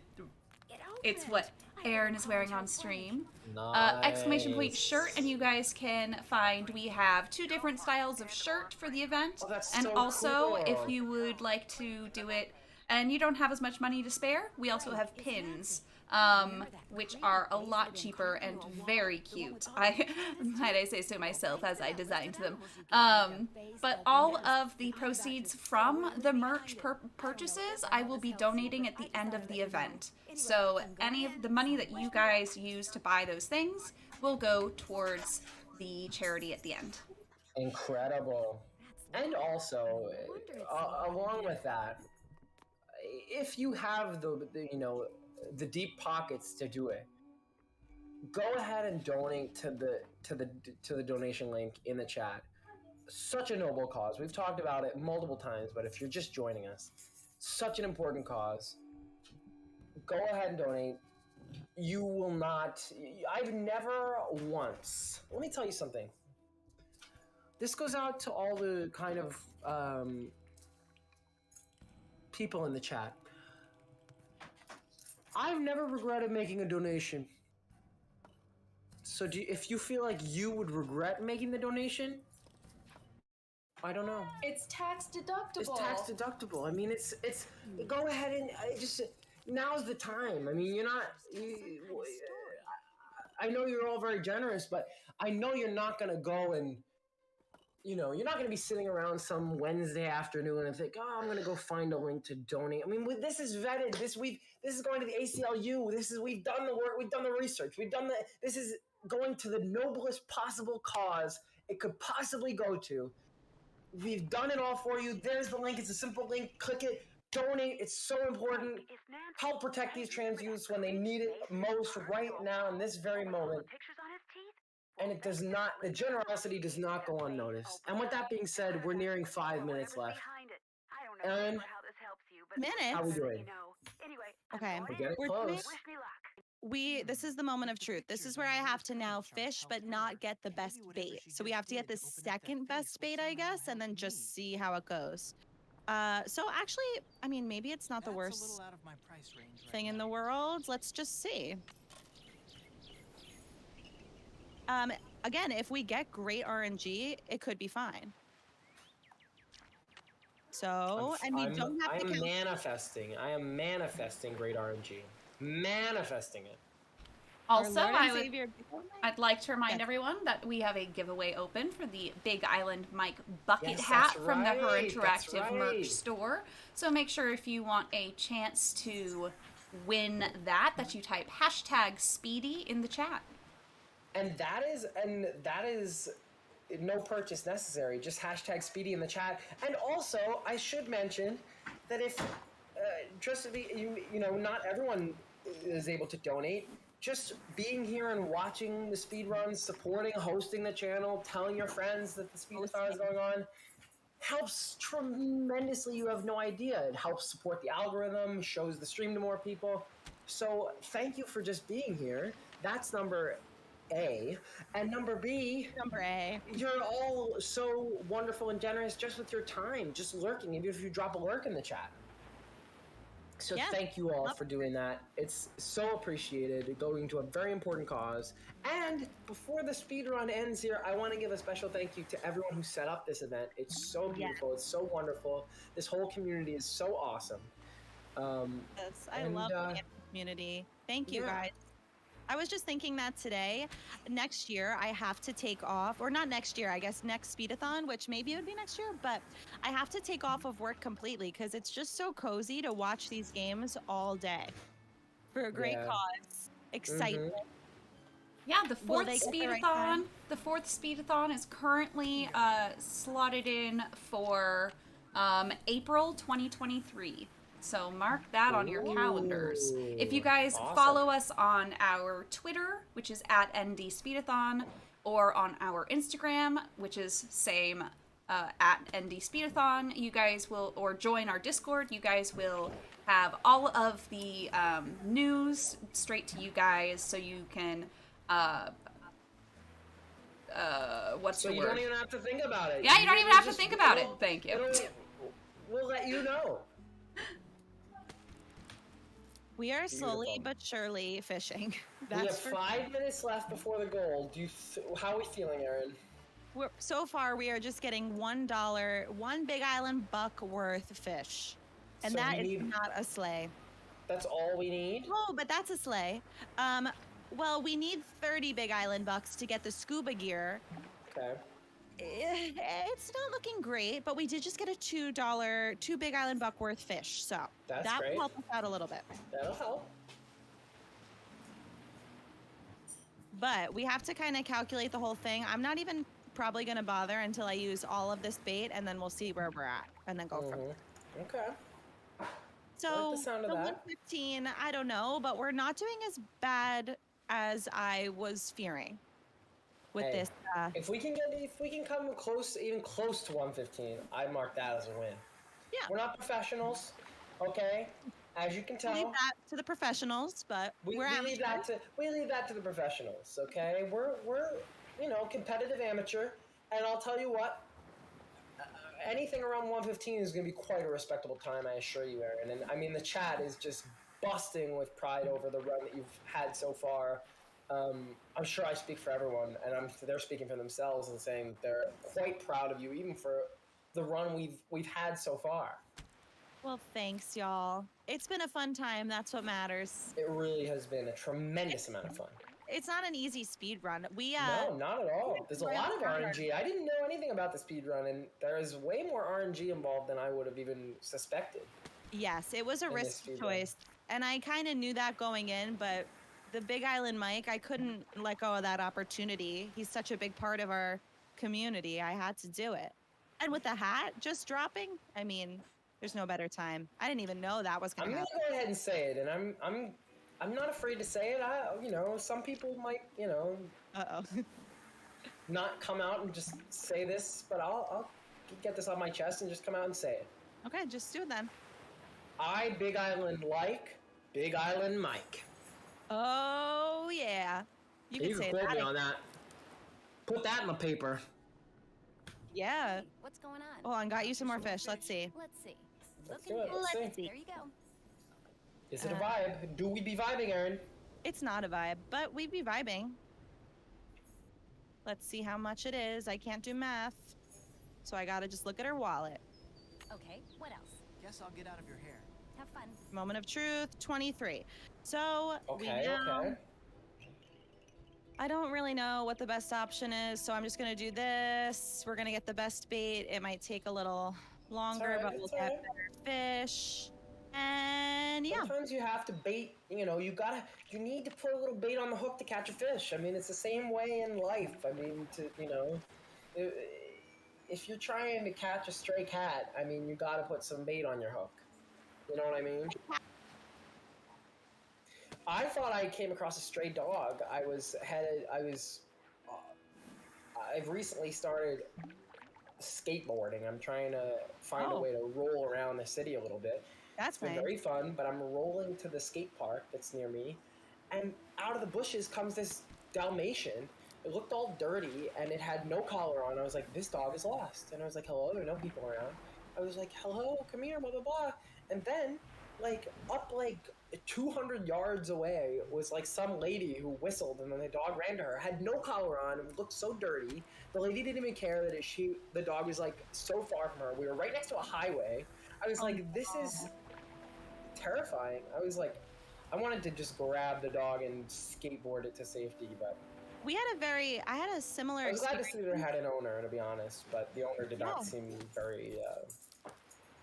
It's what Erin is wearing on stream. Nice. ! Shirt, and you guys can find we have 2 different styles of shirt for the event. Oh, that's and so also, cool. if you would like to do it and you don't have as much money to spare, we also have pins, which are a lot cheaper and very cute. Might I say so myself, as I designed them. But all of the proceeds from the merch purchases, I will be donating at the end of the event. So any of the money that you guys use to buy those things will go towards the charity at the end. Incredible. And also, along with that, if you have the deep pockets to do it, go ahead and donate to the donation link in the chat. Such a noble cause. We've talked about it multiple times, but if you're just joining us, such an important cause. Go ahead and donate. You will not. I've never once. Let me tell you something. This goes out to all the kind of people in the chat. I've never regretted making a donation. So if you feel like you would regret making the donation, I don't know. It's tax deductible. It's tax deductible. I mean, it's go ahead and just now's the time. I mean, you're not. I know you're all very generous, but I know you're not gonna go and. You're not going to be sitting around some Wednesday afternoon and think, "Oh, I'm going to go find a link to donate." I mean, this is vetted. This is going to the ACLU. We've done the work. We've done the research. This is going to the noblest possible cause it could possibly go to. We've done it all for you. There's the link. It's a simple link. Click it. Donate. It's so important. Help protect these trans youths when they need it most right now in this very moment. And it does not, the generosity does not go unnoticed. And with that being said, we're nearing 5 minutes left. Erin, minutes? how are we doing? Okay. We're getting close. This is the moment of truth. This is where I have to now fish, but not get the best bait. So we have to get the second best bait, I guess, and then just see how it goes. So actually, I mean, maybe it's not the worst thing in the world. Let's just see. Again, if we get great RNG, it could be fine. So, and we don't have to I am manifesting great RNG. Manifesting it. Also, Our Lord and Savior, I'd like to remind Yes. everyone that we have a giveaway open for the Big Island Mike bucket Yes, hat that's from the Her right, that's Interactive merch right. store. So make sure if you want a chance to win that you type #Speedy in the chat. And that is no purchase necessary. Just #Speedy in the chat. And also, I should mention that if just to be, you know, not everyone is able to donate. Just being here and watching the speedruns, supporting, hosting the channel, telling your friends that the speedathon is going on, helps tremendously. You have no idea. It helps support the algorithm, shows the stream to more people. So thank you for just being here. That's number A. And number B, Number A. you're all so wonderful and generous just with your time, just lurking, even if you drop a lurk in the chat. So Yeah. thank you all for doing that. It's so appreciated, going to a very important cause. And before the speedrun ends here, I want to give a special thank you to everyone who set up this event. It's so beautiful. It's so wonderful. This whole community is so awesome. Yes, I love the community. Thank you, guys. I was just thinking that today, next year, I have to take off, or not next year, I guess next speedathon, which maybe it would be next year, but I have to take off of work completely because it's just so cozy to watch these games all day for a great cause. Excitement. Yeah, the Will fourth they get the right time? speedathon is currently slotted in for April 2023. So mark that on your calendars. If you guys follow us on our Twitter, which is @ND Speedathon, or on our Instagram, which is same @ND Speedathon, you guys will, or join our Discord, you guys will have all of the news straight to you guys, so you can what's So the you word? don't even have to think about it. Yeah, you don't even have to think about it. Thank you. We'll let you know. We are slowly but surely fishing. We have 5 minutes left before the goal. How are we feeling, Erin? So far, we are just getting $1, one Big Island buck worth fish. And So that we is need- not a sleigh. That's all we need? Oh, but that's a sleigh. Well, we need 30 Big Island bucks to get the scuba gear. Okay. It's not looking great, but we did just get a $2 Big Island buck worth fish. So That's that great. will help us out a little bit. That'll help. But we have to kind of calculate the whole thing. I'm not even probably going to bother until I use all of this bait, and then we'll see where we're at and then go from there. Okay. So I like the sound of that. 115, I don't know, but we're not doing as bad as I was fearing with Hey, this. If we can come close, even close to 115, I mark that as a win. Yeah. We're not professionals, okay? As you can tell, Leave that to the professionals, but we we're leave that to the professionals, okay? We're competitive amateur, and I'll tell you what, anything around 115 is going to be quite a respectable time, I assure you, Erin. And I mean, the chat is just busting with pride over the run that you've had so far. I'm sure I speak for everyone, and they're speaking for themselves and saying they're quite proud of you, even for the run we've had so far. Well, thanks, y'all. It's been a fun time. That's what matters. It really has been a tremendous amount of fun. It's not an easy speed run. No, not at all. There's a lot of RNG. I didn't know anything about the speedrun, and there is way more RNG involved than I would have even suspected. Yes, it was a In this risky speed choice, and I kind of knew that going in, but the Big Island Mike, I couldn't let go of that opportunity. He's such a big part of our community. I had to do it. And with the hat just dropping, I mean, there's no better time. I didn't even know that was going I'm to gonna happen. go ahead and say it, and I'm not afraid to say it. Some people might, not come out and just say this, but I'll get this on my chest and just come out and say it. Okay, just do it then. I, Big Island Big Island Mike. Oh, yeah. You can say quote that. me on that. Put that in the paper. Yeah. What's going on? Oh, and got you some more fish. Let's see. Let's see. Let's Looking do it. good. Let's see. There you go. Is it a vibe? Do we be vibing, Erin? It's not a vibe, but we'd be vibing. Let's see how much it is. I can't do math, so I gotta just look at her wallet. Okay, what else? Guess I'll get out of your hair. Have fun. Moment of truth, 23. So we Okay, now okay. I don't really know what the best option is, so I'm just gonna do this. We're gonna get the best bait. It might take a little longer, alright, but we'll it's get alright. better fish. And yeah. Sometimes you have to bait, you need to put a little bait on the hook to catch a fish. I mean, it's the same way in life. I mean, if you're trying to catch a stray cat, I mean, you gotta put some bait on your hook. You know what I mean? I thought I came across a stray dog. I've recently started skateboarding. I'm trying to find a way to roll around the city a little bit. That's It's been nice. very fun, but I'm rolling to the skate park that's near me, and out of the bushes comes this Dalmatian. It looked all dirty, and it had no collar on. I was like, this dog is lost. And I was like, hello, there are no people around. I was like, hello, come here, blah, blah, blah. And then, up 200 yards away was some lady who whistled, and then the dog ran to her, had no collar on, and looked so dirty. The lady didn't even care that the dog was so far from her. We were right next to a highway. I was like, this is terrifying. I was like, I wanted to just grab the dog and skateboard it to safety, but I had a similar I was glad to experience. see that it had an owner, to be honest, but the owner did not seem very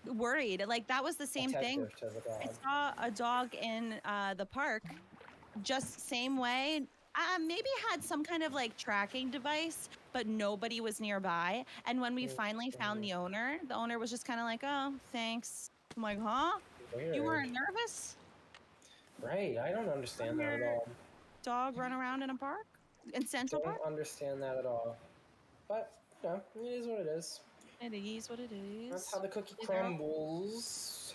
worried. That was the same thing. attentive to the dog. I saw a dog in the park, just same way. Maybe had some kind of tracking device, but nobody was nearby. And when we finally found the owner was just kind of like, oh, thanks. I'm like, huh? Weird. You weren't nervous? Right, I don't understand that at all. Dog run around in a park? In Central Park? Don't understand that at all. But, it is what it is. It is what it is. That's how the cookie crumbles.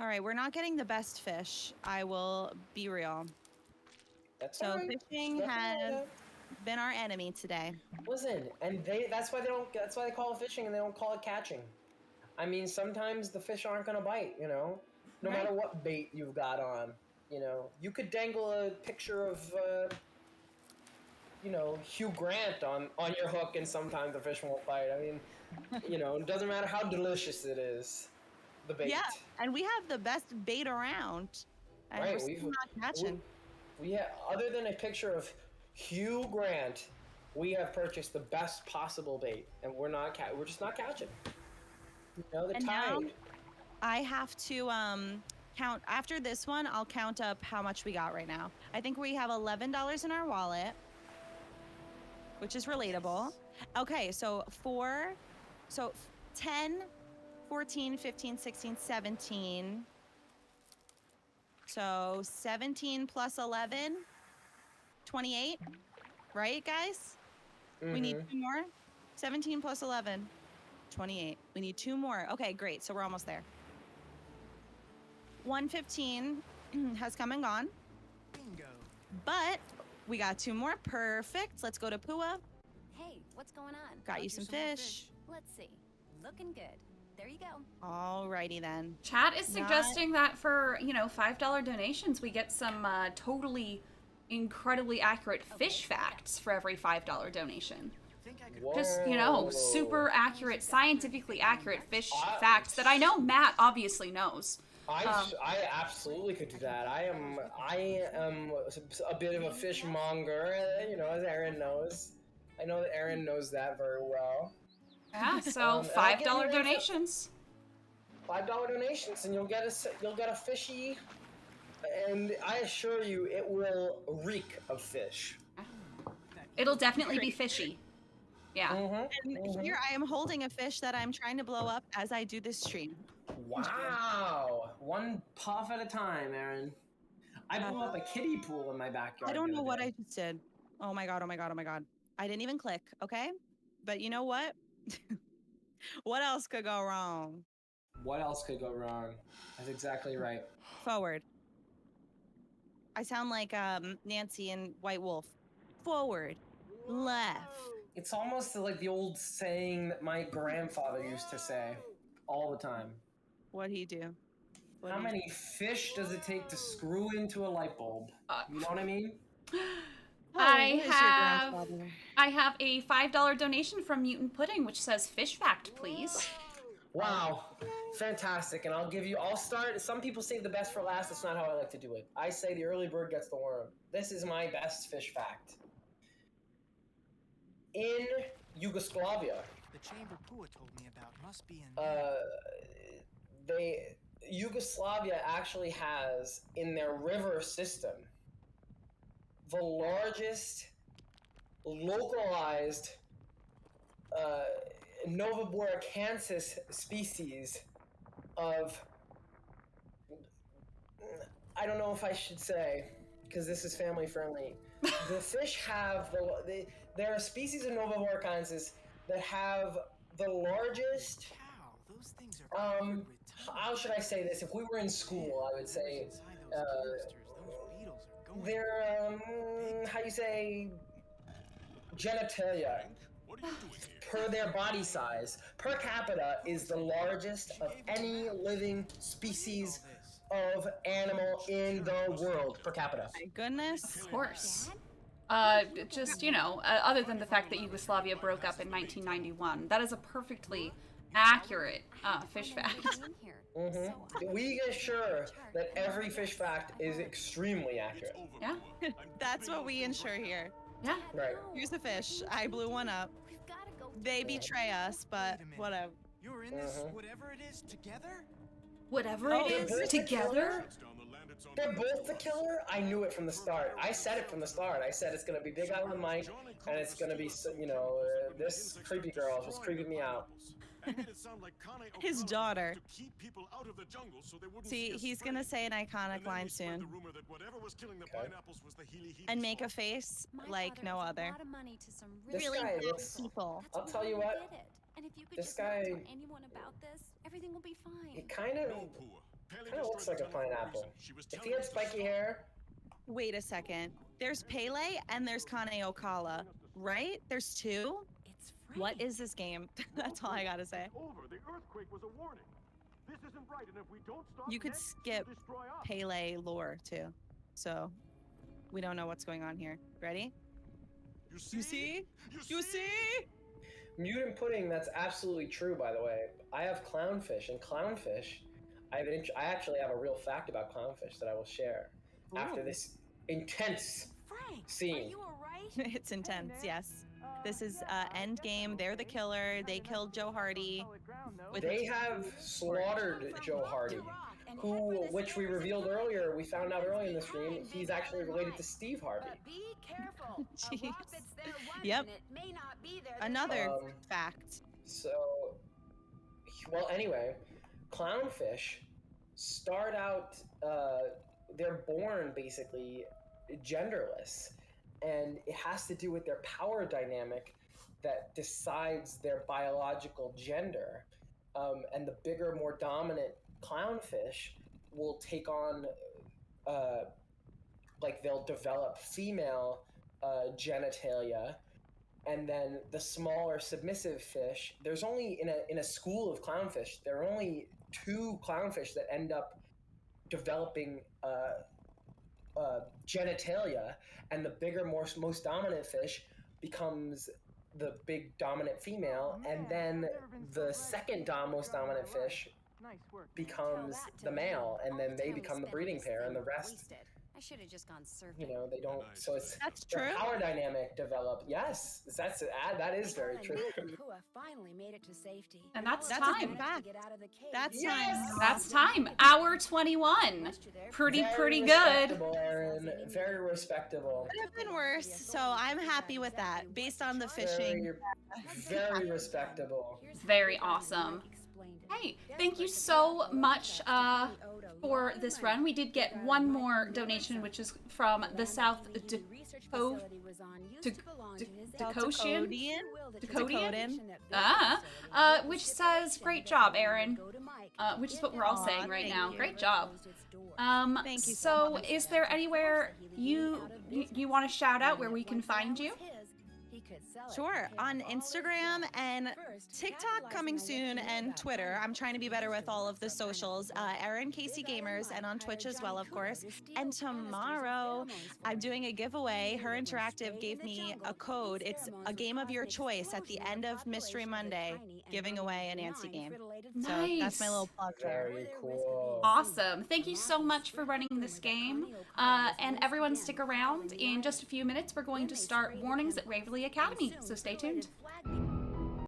All right, we're not getting the best fish. I will be real. That's so all right. Fishing has been our enemy today. Listen, and that's why they call it fishing and they don't call it catching. I mean, sometimes the fish aren't gonna bite, no matter what bait you've got on. You could dangle a picture of Hugh Grant on your hook, and sometimes the fish won't bite. I mean, it doesn't matter how delicious it is, the bait. Yeah, and we have the best bait around. And right, we're still not catching. We have, other than a picture of Hugh Grant, we have purchased the best possible bait, and we're just not catching. The and tide. now I have to count. After this one, I'll count up how much we got right now. I think we have $11 in our wallet, which is relatable. Okay, so 10, 14, 15, 16, 17. So 17 plus 11, 28, right, guys? Mm-hmm. We need 2 more. 17 plus 11, 28. We need 2 more. Okay, great. So we're almost there. 115 has come and gone. Bingo. But we got 2 more. Perfect. Let's go to Pua. Hey, what's going on? Got you some fish. Let's see. Looking good. There you go. Alrighty then. Chat is suggesting that for, $5 donations, we get some totally incredibly accurate fish facts for every $5 donation. Just, super accurate, scientifically accurate fish facts that I know Matt obviously knows. I absolutely could do that. I am a bit of a fishmonger, as Erin knows. I know that Erin knows that very well. Yeah, so $5 donations. $5 donations, and you'll get a fishy, and I assure you, it will reek of fish. It'll definitely be fishy. Yeah. Mm-hmm. And here I am holding a fish that I'm trying to blow up as I do this stream. Wow! One puff at a time, Erin. I blew up a kiddie pool in my backyard. I don't know what I just did. Oh my god, oh my god, oh my god. I didn't even click, okay? But you know what? What else could go wrong? What else could go wrong? That's exactly right. Forward. I sound like Nancy in White Wolf. Forward. Left. It's almost like the old saying that my grandfather used to say all the time. What'd he do? How many fish does it take to screw into a light bulb? You know what I mean? I have a $5 donation from Mutant Pudding, which says fish fact, please. Wow. Fantastic, and I'll start. Some people save the best for last. That's not how I like to do it. I say the early bird gets the worm. This is my best fish fact. In Yugoslavia, The chamber Pua told me about must be in Yugoslavia actually has in their river system the largest localized Noviboricansis species of, I don't know if I should say, because this is family friendly. The fish have there are species of Noviboricansis that have the largest. Those things are covered with How should I say this? If we were in school, I would say they're how you say genitalia. Per their body size, per capita is the largest of any living species of animal in the world per capita. My goodness. Of course. Just, you know, other than the fact that Yugoslavia broke up in 1991, that is a perfectly accurate fish fact. We ensure that every fish fact is extremely accurate. Yeah. That's what we ensure here. Yeah. Right. Here's a fish. I blew one up. They betray us, but whatever. You're in this, whatever it is, together? Whatever it is, together? They're both the killer? I knew it from the start. I said it from the start. I said it's gonna be Big Island Mike, and it's gonna be, you know, this creepy girl was creeping me out. His daughter. See, he's gonna say an iconic line soon. Okay. And make a face like no other. This Really guy good looks, people. I'll tell you what, this guy, anyone about this, everything will be fine. he kind of looks like a pineapple. If he had spiky hair, Wait a second. There's Pele and there's Kane Okala, right? There's two? It's free. What is this game? That's all I gotta say. The earthquake was a warning. This isn't right, and if we don't stop You could next, skip it'll destroy us. Pele lore too. So we don't know what's going on here. Ready? You see? You see? mutant pudding, that's absolutely true, by the way. I have clownfish, and clownfish, I actually have a real fact about clownfish that I will share after this intense scene. Are you alright? It's intense, yes. This is end game. They're the killer. They killed Joe Hardy. They have slaughtered Joe Hardy, which we revealed earlier. We found out early in the stream he's actually related to Steve Harvey. Be careful. Jeez. Rocket's there running, Yep. and it may not be there the Another next- fact. So, well, anyway, clownfish start out, they're born basically genderless, and it has to do with their power dynamic that decides their biological gender. And the bigger, more dominant clownfish will take on, like, they'll develop female genitalia. And then the smaller submissive fish, there's only in a school of clownfish, there are only 2 clownfish that end up developing genitalia, and the bigger, most dominant fish becomes the big dominant female, and then the second most dominant fish becomes the male, and then they become the breeding pair, and the rest, I should have just gone surfing. you know, they don't. So it's That's the true. power dynamic develop. Yes, that is very true. Kapua finally made it to safety. And that's a time. good fact. Get out of the cave. That's Yes! time. That's time. Hour 21. Pretty good. Respectable, Erin. Very respectable. Could have been worse, so I'm happy with that. Based on the fishing. Very respectable. Very awesome. Hey, thank you so much for this run. We did get one more donation, which is from the South Dakota, which says, "Great job, Erin," which is what we're all saying right now. Great job. Thank you so much. Is there anywhere you want to shout out where we can find you? Sure, on Instagram and TikTok coming soon, and Twitter. I'm trying to be better with all of the socials. ErinCaseyGamers, and on Twitch as well, of course. And tomorrow, I'm doing a giveaway. Her Interactive gave me a code. It's a game of your choice at the end of Mystery Monday, giving away a Nancy game. So that's my little plug there. Very cool. Awesome. Thank you so much for running this game. And everyone stick around. In just a few minutes, we're going to start Warnings at Waverly Academy, so stay tuned.